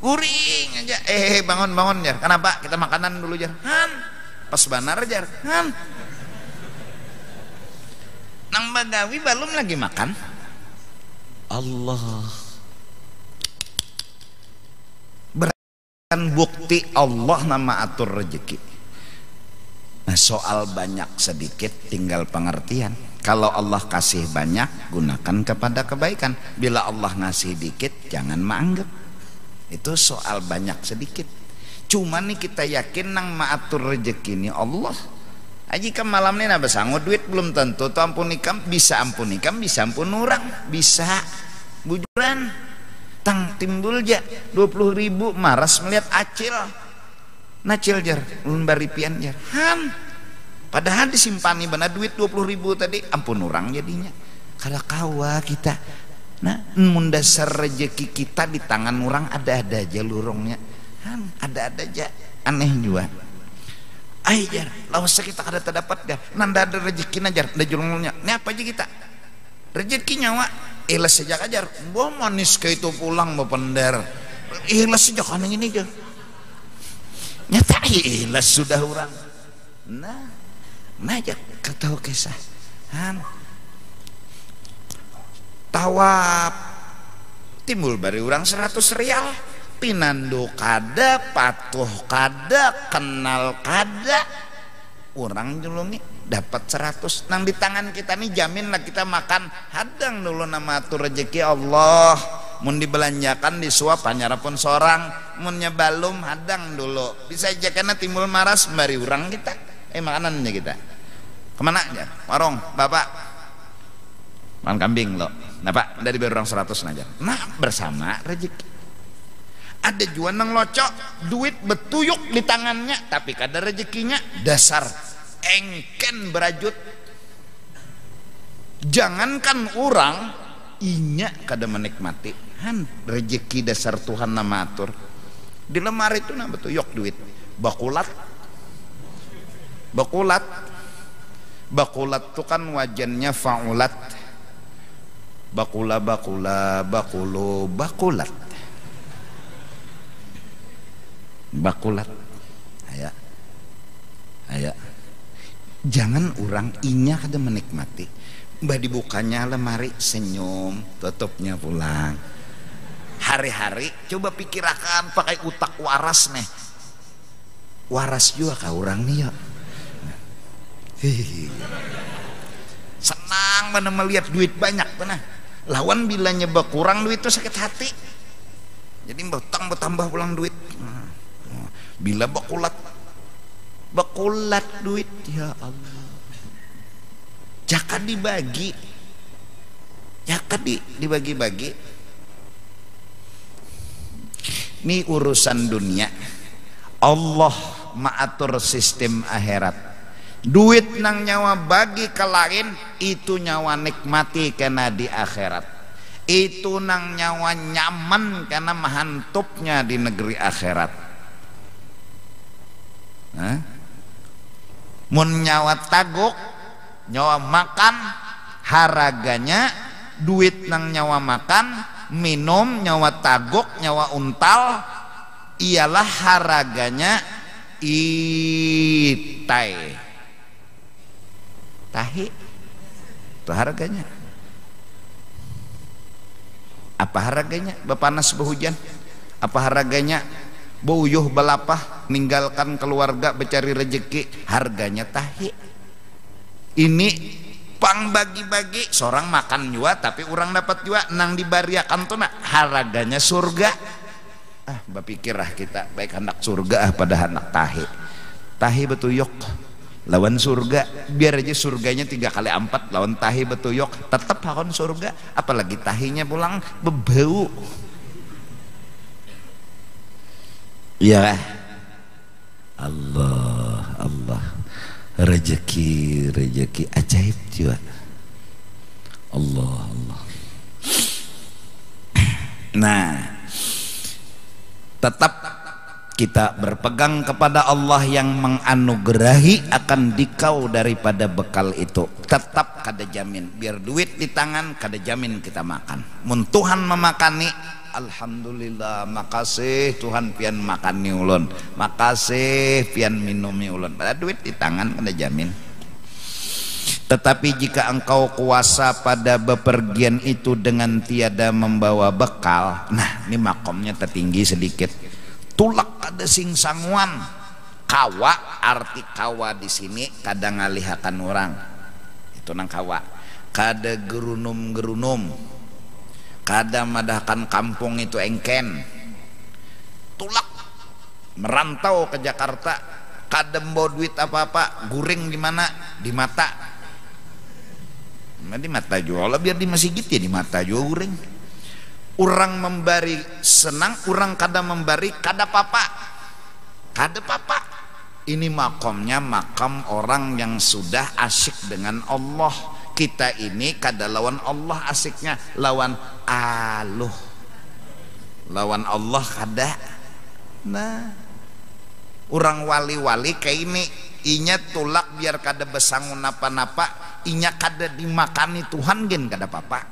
Guring aja, bangun jar, kenapa kita makanan dulu jar, pas banar jar, nang bagawi belum lagi makan. Allah berikan bukti Allah nama atur rezeki. Nah soal banyak sedikit tinggal pengertian. Kalau Allah kasih banyak gunakan kepada kebaikan, bila Allah ngasih dikit jangan menganggap. Itu soal banyak sedikit. Cuma nih kita yakin nang maatur rezeki ini Allah. Aji kam malam ini nabas sanggup duit belum tentu tuh ampun ikam bisa ampun orang bisa bujuran tang timbul ja 20.000 maras melihat acil nacil jar bari pian jar padahal disimpani benar duit 20.000 tadi ampun orang jadinya kada kawa kita. Nah mundasar rezeki kita di tangan orang ada aja lurungnya ada aja aneh juga. Jar, lawas kita kada terdapat jar, nanda ada rezeki najar, ada julungnya. Ini apa aja kita? Rezekinya wa, ikhlas sejak ajar. Gua manis ke itu pulang bapender. Ikhlas sejak kan ini jar. Nyata ikhlas sudah orang. Nah aja kata kisah. Tawab timbul bari orang 100 rial. Pinando kada, patuh kada, kenal kada, orang dulu nih dapat 100. Nang di tangan kita nih jamin lah kita makan hadang dulu nama atur rezeki Allah. Mun dibelanjakan disuap hanyarapun seorang, munnya balum hadang dulu. Bisa aja karena timbul maras bari orang kita, makanannya kita. Kemana aja? Warung, bapak makan kambing lo. Nah pak, dari orang 100 aja. Nah bersama rezeki. Ada juga nang locok, duit betuyuk di tangannya, tapi kada rezekinya, dasar engken berajut. Jangankan orang, inya kada menikmati. Han rezeki dasar Tuhan nama atur. Di lemari itu nah betuyuk duit. Bakulat tuh kan wajannya faulat. Bakulat. Aya. Jangan orang inya kada menikmati. Mbah dibukanya lemari senyum, tutupnya pulang. Hari-hari coba pikirakan pakai utak waras nih. Waras juga kah orang nih ya. Senang mana melihat duit banyak mana. Lawan bila nyebab kurang duit itu sakit hati. Jadi bertambah pulang duit. Bila bakulat duit, ya Allah. Jangan dibagi. Dibagi-bagi. Ini urusan dunia. Allah mengatur sistem akhirat. Duit nang nyawa bagi ke lain, itu nyawa nikmati karena di akhirat. Itu nang nyawa nyaman karena mahantupnya di negeri akhirat. Mun nyawa taguk, nyawa makan, haraganya duit nang nyawa makan, minum, nyawa taguk, nyawa untal, ialah haraganya itai. Tahi itu harganya. Apa harganya? Bepanas behujan. Apa harganya? Beuyuh belapah, meninggalkan keluarga bercari rezeki. Harganya tahi. Ini pang bagi-bagi, seorang makan juga tapi orang dapat juga nang dibariakan tuh nak harganya surga. Berpikirlah kita baik hendak surga pada hendak tahi betuyuk lawan surga. Biar aja surganya 3 kali 4 lawan tahi betuyuk tetap hakon surga, apalagi tahinya pulang bebau. Ya Allah rezeki ajaib juga. Allah. Nah, tetap kita berpegang kepada Allah yang menganugerahi akan dikau daripada bekal itu. Tetap kada jamin, biar duit di tangan kada jamin kita makan. Mun Tuhan memakani, alhamdulillah, makasih Tuhan pian makani ulun, makasih pian minumi ulun. Pada duit di tangan kada jamin. Tetapi jika engkau kuasa pada bepergian itu dengan tiada membawa bekal, nah ini makomnya tertinggi sedikit. Tulak ada sing sangguan. Kawa, arti kawa di sini kadang ngalihakan orang. Itu nang kawa. Kada gerunum, kada madahkan kampung itu engken. Tulak merantau ke Jakarta, kada membawa duit apa-apa, guring di mana? Di mata. Di mata juga, biar di masjid ya di mata juga guring. Orang memberi senang, orang kada memberi kada papa. Ini makamnya makam orang yang sudah asyik dengan Allah. Kita ini kada lawan Allah asiknya, lawan aluh, lawan Allah kada. Nah, orang wali-wali kayak ini, inya tulak biar kada besangun napa-napa, inya kada dimakani Tuhan gen kada papa.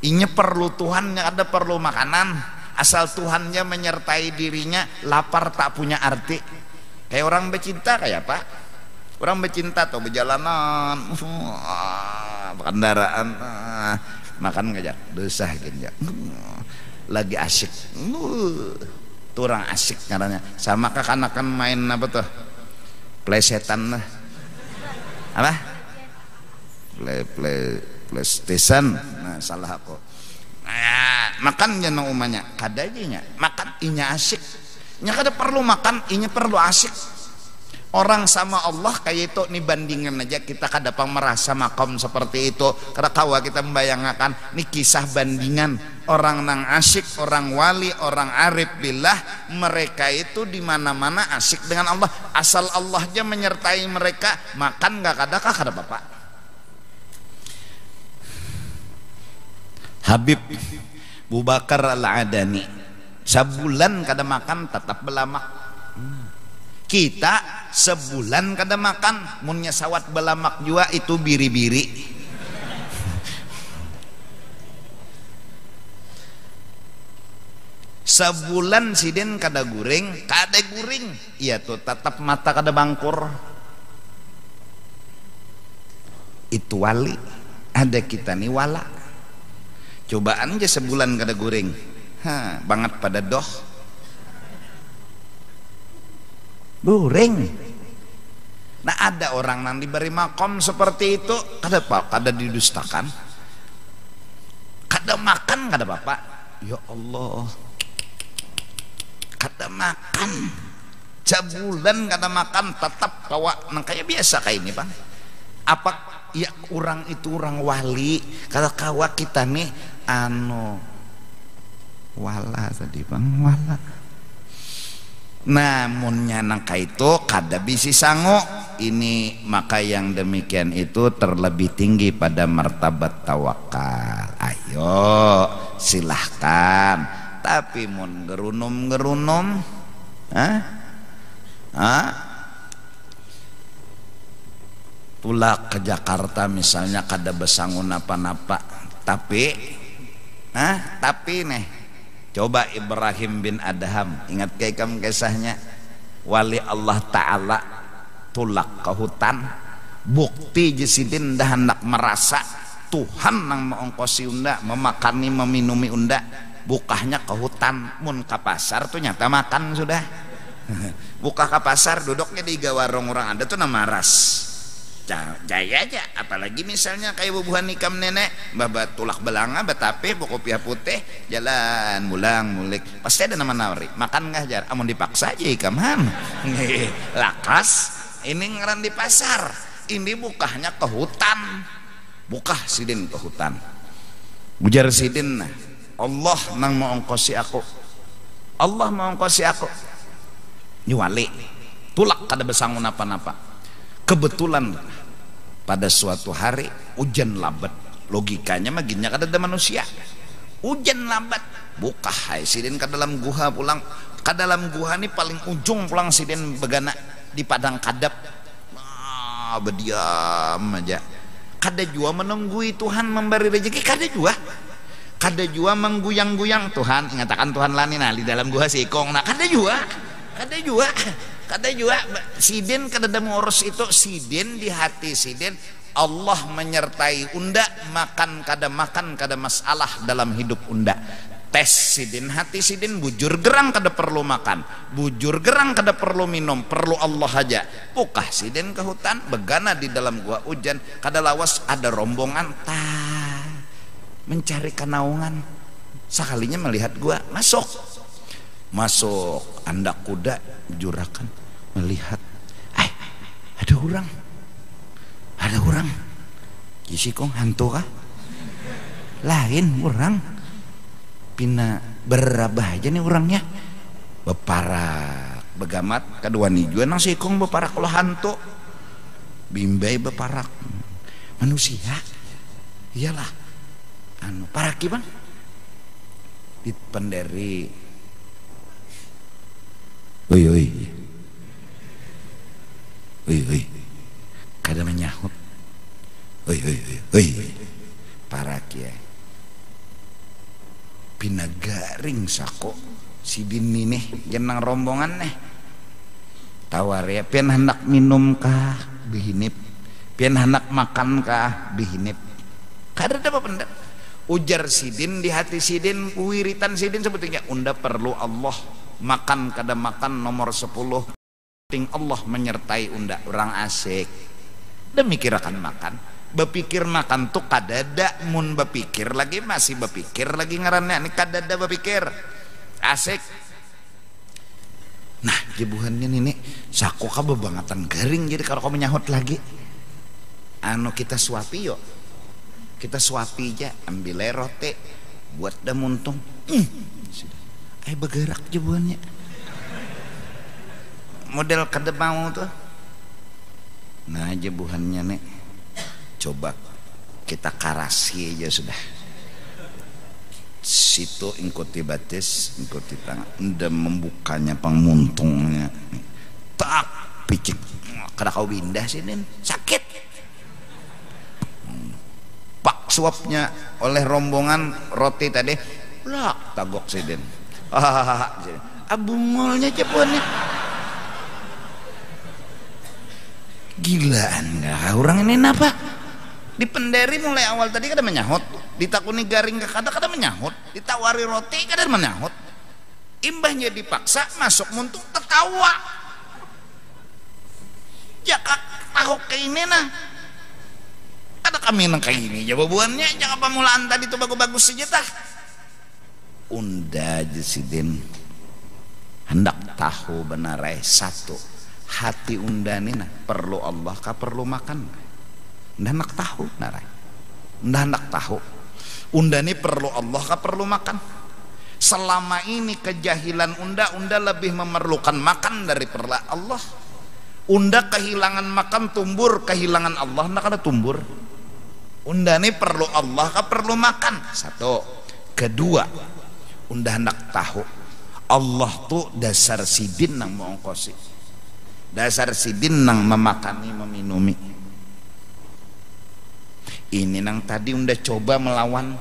Inya perlu Tuhan, ada perlu makanan. Asal Tuhannya menyertai dirinya, lapar tak punya arti. Kayak orang bercinta kayak apa? Orang bercinta tuh berjalanan, kendaraan, makan ngajak dosa gitu. Lagi asyik, tuh orang asyik karena sama kekanakan main apa tuh? Plesetan lah. Apa? PlayStation. Nah, salah aku. Nah, makan jangan umanya kada aja nya. Makan inya asyik. Nya kada perlu makan, inya perlu asyik. Orang sama Allah kayak itu nih, bandingan aja kita kadapang merasa makom seperti itu. Karena kawa kita membayangkan nih kisah bandingan orang nang asyik, orang wali, orang arif billah, mereka itu di mana-mana asyik dengan Allah. Asal Allah aja menyertai mereka, makan nggak kadakah kada bapak. Habib Abu Bakar Al-Adani sebulan kada makan tetap belamak. Kita sebulan kada makan munnya sawat belamak jua itu biri-biri. Sebulan siden kada guring, iya tuh tetap mata kada bangkur. Itu wali. Ada kita nih wala, cobaan aja sebulan kada guring, banget pada doh guring. Nah ada orang yang diberi makom seperti itu kada didustakan, kada makan kada bapak. Ya Allah, kada makan sebulan kada makan tetap kawa nang kayak biasa kayak ini bang. Apa ya orang itu orang wali, kalau kawa kita nih wala tadi bang, wala. Namunnya nangka itu kada bisi sangu ini, maka yang demikian itu terlebih tinggi pada martabat tawakal. Ayo silahkan, tapi mun gerunum tulak ke Jakarta misalnya kada besangun apa-apa, tapi nih coba Ibrahim bin Adham, ingat kayak kamu kisahnya, wali Allah Ta'ala tulak ke hutan, bukti jesidin dah hendak merasa Tuhan nang mengongkosi unda, memakani meminumi unda, bukahnya ke hutan. Mun ke pasar tuh nyata makan sudah. Buka ke pasar duduknya di warung orang ada tuh nama ras jaya aja, apalagi misalnya kayak bubuhan nikam nenek babat tulak belanga betape kopiah putih jalan mulang mulik pasti ada nama nawari makan nggak jar, amun dipaksa aja ikaman lakas ini ngeran di pasar, ini bukahnya ke hutan, bukah sidin ke hutan, ujar sidin, Allah nang mau ongkosi aku, Allah mau ongkosi aku ini wali tulak kada besangun apa-apa. Kebetulan pada suatu hari hujan lambat, logikanya maginya kada ada manusia, hujan lambat, buka hai sidin ke dalam guha pulang, ke dalam guha ini paling ujung pulang sidin begana di padang kadap, berdiam aja, kada jua menunggui Tuhan memberi rezeki, kada jua mengguyang-guyang Tuhan, ingatakan Tuhan lani nah di dalam guha sikong, nah kada jua sidin kada ada mengurus itu, sidin di hati sidin Allah menyertai unda, makan kada masalah dalam hidup unda. Tes sidin hati sidin bujur gerang kada perlu makan, bujur gerang kada perlu minum, perlu Allah aja. Pukah sidin ke hutan begana di dalam gua hujan, kada lawas ada rombongan mencari kanaungan, sekalinya melihat gua masuk andak kuda jurakan melihat ada orang kisikong hantu kah lain orang pina berabah aja nih orangnya beparak begamat kedua nih juga nang sikong beparak kalau hantu bimbai beparak manusia iyalah paraki bang di penderi. Oi kada menyahut. Oi parak ya pinagaring sako sidin nih jenang rombongan nih tawar ya pian hendak minum kah bihinip, pian hendak makan kah bihinip, kada ada apa pendak. Ujar sidin di hati sidin, wiritan sidin sebetulnya unda perlu Allah, makan kada makan nomor 10 ting Allah menyertai unda, orang asik demikir akan makan, berpikir makan tuh kadada, mun berpikir lagi masih berpikir lagi ngarannya ini kadada berpikir asik Nah jebuhannya nenek saku ka bebangatan garing, jadi kalau kamu nyahut lagi anu kita suapi yuk, kita suapi aja, ambil rote buat dah muntung. Bergerak jebuhannya model kada mau tuh. Nah jebuhannya nek coba kita karasi aja sudah. Situ ingkuti batis, ingkuti tangan, udah membukanya penguntungnya, tak picik, kada kau pindah sini sakit. Pak suapnya oleh rombongan roti tadi, lak tagok siden, abungolnya cepuannya, gilaan nggak orang ini napa? Di penderi mulai awal tadi kada menyahut, ditakuni garing ke kada menyahut, ditawari roti kada menyahut, imbahnya dipaksa masuk muntung tertawa, jakak tahok ke ini nah, ada kami nang kayak gini jawabannya, jangan pamulaan tadi tuh bagus-bagus saja tah, unda jesiden hendak tahu benar satu, hati unda ini nah perlu Allah kah perlu makan? Ndah nak tahu narai, ndah nak tahu unda ini perlu Allah kah perlu makan? Selama ini kejahilan unda lebih memerlukan makan daripada Allah. Unda kehilangan makan tumbur, kehilangan Allah ndak ada tumbur. Unda ini perlu Allah kah perlu makan? Satu. Kedua, unda nak tahu Allah tuh dasar sidin nang mengongkosi, dasar sidin nang memakani meminumi. Ini nang tadi unda coba melawan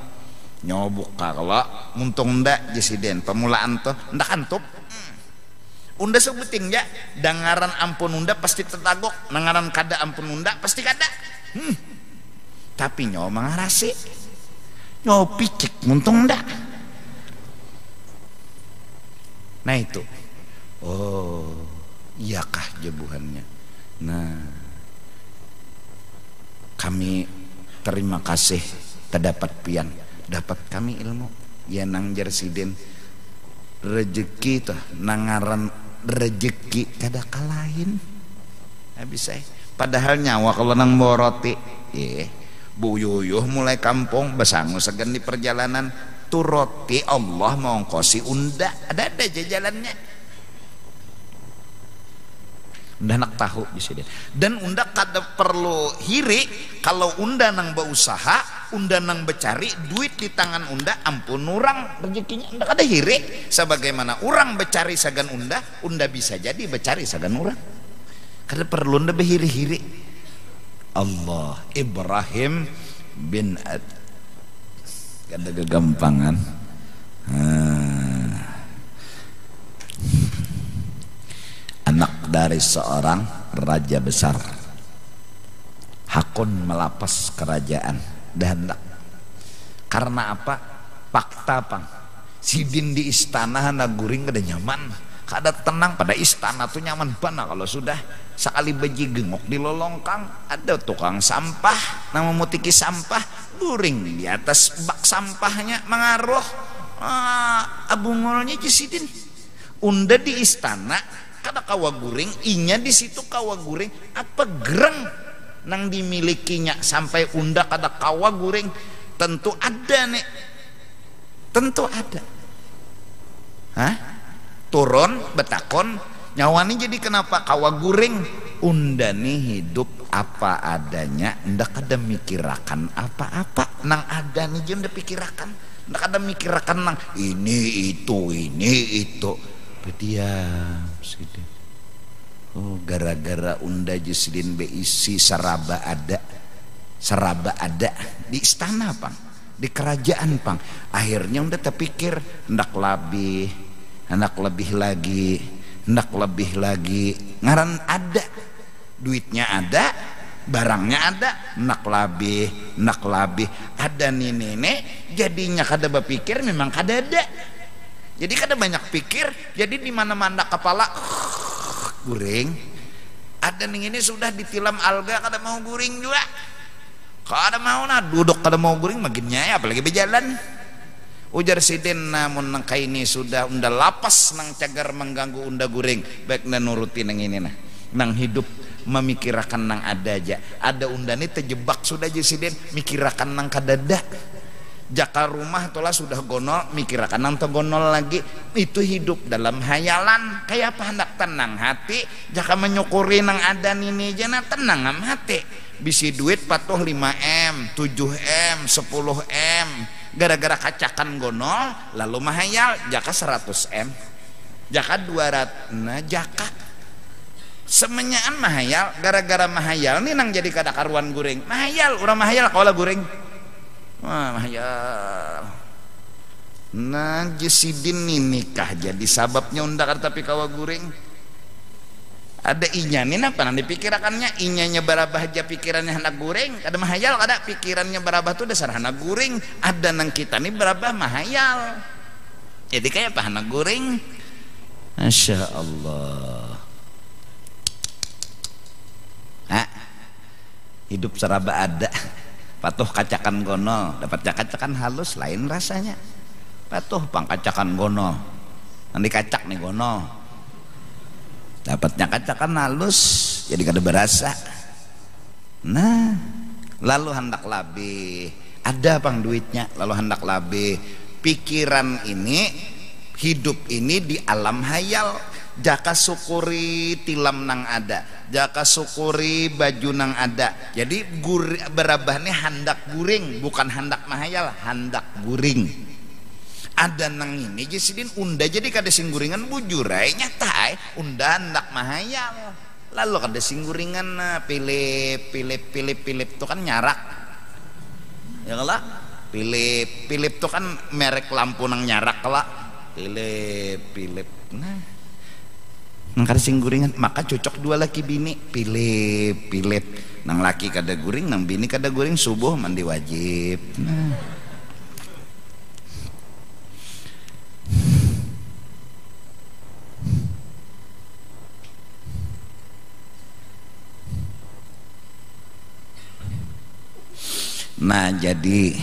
nyobok kalau muntung ndak jesiden pemulaan tuh ndak antup, unda sebuting ya dangaran ampun unda pasti tertagok, nangaran kada ampun unda pasti kada, tapi nyawa mengarasi nyawa picik muntung ndak. Nah itu, oh iyakah jebuhannya. Nah kami terima kasih terdapat pian, dapat kami ilmu ya nang jersiden rezeki tuh nangaran rezeki kada kalahin habis padahal nyawa kalau nang boroti Bu Yuyuh mulai kampung besangu segan di perjalanan tu roti Allah mengongkosi unda ada aja jalannya. Unda nak tahu di sini, dan unda kada perlu hiri kalau unda nang berusaha, unda nang becari duit di tangan unda, ampun orang rezekinya unda kada hiri. Sebagaimana orang becari sagan unda bisa jadi becari sagan orang. Kada perlu unda behiri-hiri. Allah Ibrahim bin Ad, kada kegampangan. Anak dari seorang raja besar, hakun melapas kerajaan dan karena apa? Fakta pang sidin di istana naguring kada nyaman, kada tenang pada istana tuh nyaman bana kalau sudah sekali beji gengok di lolongkang ada tukang sampah nang memutiki sampah guring di atas bak sampahnya mengaruh abungolnya jesidin unda di istana kada kawa guring, inya di situ kawa guring, apa gereng nang dimilikinya sampai unda kada kawa guring, tentu ada nek, tentu ada. Turun betakon nyawani jadi kenapa kawa guring? Unda nih hidup apa adanya, ndak kada mikirakan apa-apa, nang ada nih jam ndak pikirakan, ndak kada mikirakan nang ini itu. Berdiam sedih. Oh gara-gara unda jesidin beisi seraba ada di istana pang, di kerajaan pang. Akhirnya unda terpikir hendak lebih lagi ngaran ada duitnya ada, barangnya ada, hendak lebih ada nih nenek jadinya kada berpikir memang kada ada. Jadi kada banyak pikir, jadi di mana-mana kepala guring. Ada ning ini sudah ditilam alga kada mau guring juga. Kada mau duduk kada mau guring makin nyai apalagi berjalan. ujar sidin namun nang kaini sudah unda lapas nang cagar mengganggu unda guring baik na nuruti nang ini nang hidup memikirakan nang ada aja ada unda nih terjebak sudah aja sidin mikirakan nang kadada jaka rumah tola sudah gonol mikirakan nang tergonol lagi itu hidup dalam hayalan kayak apa hendak tenang hati jaka menyukuri nang ada nini aja na tenang am hati bisi duit patuh 5M 7M 10M gara-gara kacakan gonol lalu mahayal jaka 100M jaka 200 nah jaka semenyaan mahayal gara-gara mahayal nih nang jadi kada karuan guring mahayal urang mahayal kaulah guring wah mahayal nah jesidin nih nikah jadi sababnya undang tapi kawa guring ada inya nih apa nanti pikirakannya inyanya barabah aja pikirannya hendak guring ada mahayal ada pikirannya barabah tuh dasar hendak guring ada nang kita nih barabah mahayal jadi kayak apa hendak guring Masya Allah hidup seraba ada patuh kacakan gonol dapat kacakan halus lain rasanya patuh pang kacakan gonol nanti kacak nih gonol dapatnya kacakan halus jadi kada berasa nah lalu hendak labih ada pang duitnya lalu hendak labih pikiran ini hidup ini di alam hayal jaka syukuri tilam nang ada jaka syukuri baju nang ada jadi berabahnya hendak guring bukan hendak mahayal hendak guring ada nang ini jesidin unda jadi kada singguringan bujurai nyatai unda hendak mahayal lalu kada singguringan Philip tuh kan nyarak ya lah Philip tuh kan merek lampu nang nyarak lah Philip nah nang kada singguringan maka cocok dua laki bini Philip nang laki kada guring nang bini kada guring subuh mandi wajib nah jadi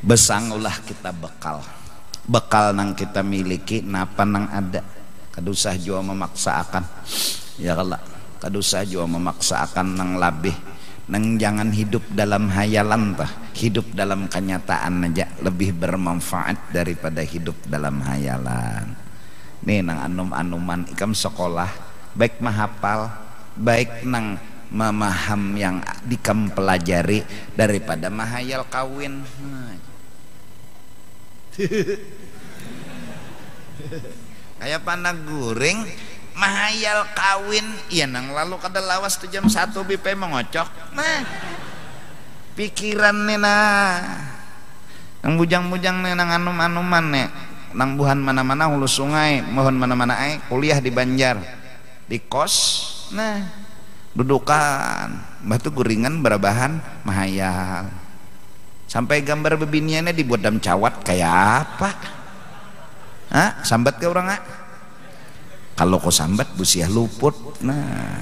besangulah kita bekal nang kita miliki napa nang ada kadusah jua memaksa akan ya Allah kadusah jua memaksa akan nang labih nang jangan hidup dalam hayalan tah hidup dalam kenyataan aja lebih bermanfaat daripada hidup dalam hayalan nih nang anum-anuman ikam sekolah baik mahapal baik nang memaham yang dikam pelajari daripada mahayal kawin kayak panah guring mahayal kawin iya nang lalu kada lawas tuh jam 1 bipe mengocok nah pikiran nih nah nang bujang-bujang nih nang anum-anuman nih nang buhan mana-mana hulu sungai mohon mana-mana kuliah di Banjar di kos nah dudukan batu guringan berabahan mahayal sampai gambar bebiniannya dibuat dalam cawat kayak apa sambat ke orang kalau kau sambat busiah luput nah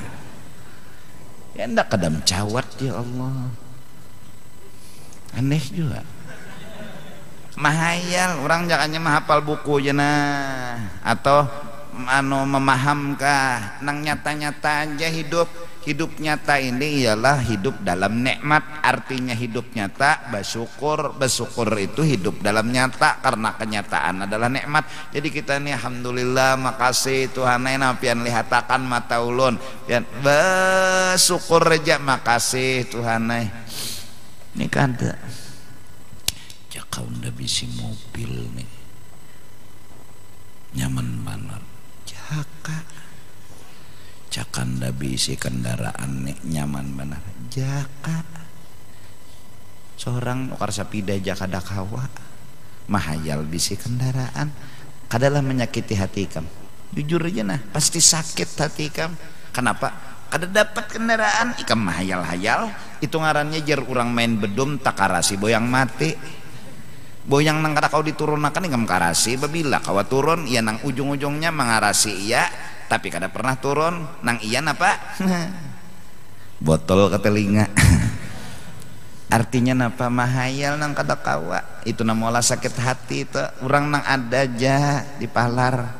ya ndak kadam cawat ya Allah aneh juga mahayal orang jangannya menghafal buku aja nah atau memahamkah nang nyata-nyata aja hidup nyata ini ialah hidup dalam nikmat artinya hidup nyata bersyukur itu hidup dalam nyata karena kenyataan adalah nikmat jadi kita nih alhamdulillah makasih Tuhan pian lihatakan mata ulun pian bersyukur aja makasih Tuhan ini kada jaka unda bisi mobil nih nyaman banget cakanda bisi kendaraan nih nyaman benar jaka seorang nukar sapida jaka dakawa mahayal bisi kendaraan kadalah menyakiti hati kam jujur aja nah pasti sakit hati kam kenapa kada dapat kendaraan ikam mahayal-hayal itu ngarannya jer urang main bedum takarasi boyang mati boyang nang kada kau diturunakan ikam karasi babila kawa turun ya nang ujung-ujungnya mengarasi iya tapi kada pernah turun nang iyan apa botol ke telinga artinya napa mahayal nang kada kawa itu namola sakit hati itu orang nang ada aja dipalar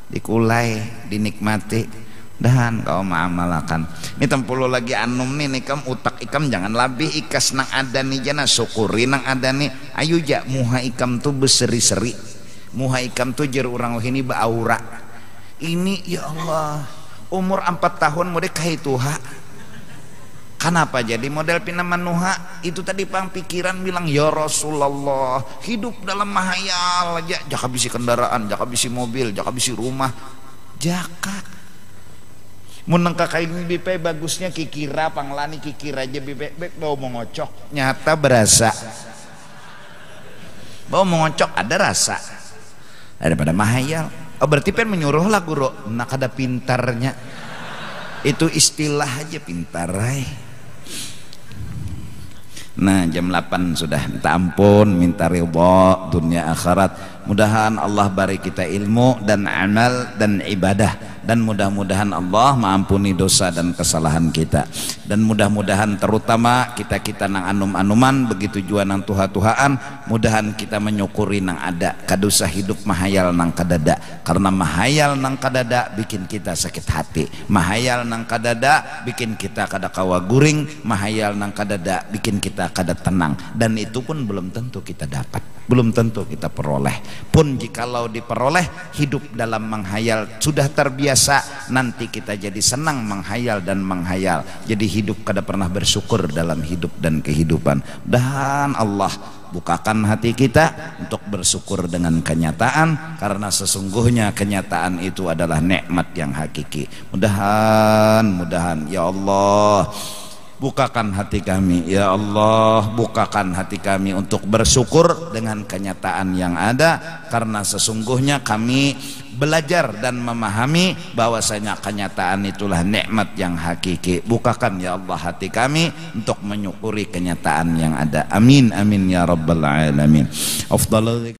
dikulai dinikmati dan kau maamalakan ini tempuluh lagi anum nih ikam utak ikam jangan lebih ikas nang ada nih jana syukuri nang ada nih ayo ja muha ikam tuh berseri-seri muha ikam tuh jer orang ini baaura ini ya Allah umur 4 tahun mau dekai tuha kenapa jadi model pinaman nuha itu tadi pang pikiran bilang ya Rasulullah hidup dalam mahayal aja jaka bisi kendaraan jaka bisi mobil jaka bisi rumah jaka mun kain bipe bagusnya kikira panglani kikira aja bipe bek bau mengocok nyata berasa bau mengocok ada rasa daripada mahayal oh berarti pen menyuruh lah guru nak ada pintarnya itu istilah aja pintar nah jam 8 sudah minta ampun minta ridha dunia akhirat mudahan Allah beri kita ilmu dan amal dan ibadah dan mudah-mudahan Allah mengampuni dosa dan kesalahan kita dan mudah-mudahan terutama kita nang anum-anuman begitu jua nang tuha-tuhaan mudahan kita menyukuri nang ada kadusa hidup mahayal nang kadada karena mahayal nang kadada bikin kita sakit hati mahayal nang kadada bikin kita kada kawa guring mahayal nang kadada bikin kita kada tenang dan itu pun belum tentu kita dapat belum tentu kita peroleh pun jikalau diperoleh hidup dalam menghayal sudah terbiasa nanti kita jadi senang menghayal dan menghayal jadi hidup kada pernah bersyukur dalam hidup dan kehidupan dan Allah bukakan hati kita untuk bersyukur dengan kenyataan karena sesungguhnya kenyataan itu adalah nikmat yang hakiki mudahan ya Allah bukakan hati kami ya Allah bukakan hati kami untuk bersyukur dengan kenyataan yang ada karena sesungguhnya kami belajar dan memahami bahwasanya kenyataan itulah nikmat yang hakiki bukakan ya Allah hati kami untuk menyukuri kenyataan yang ada amin amin ya rabbal alamin afdalul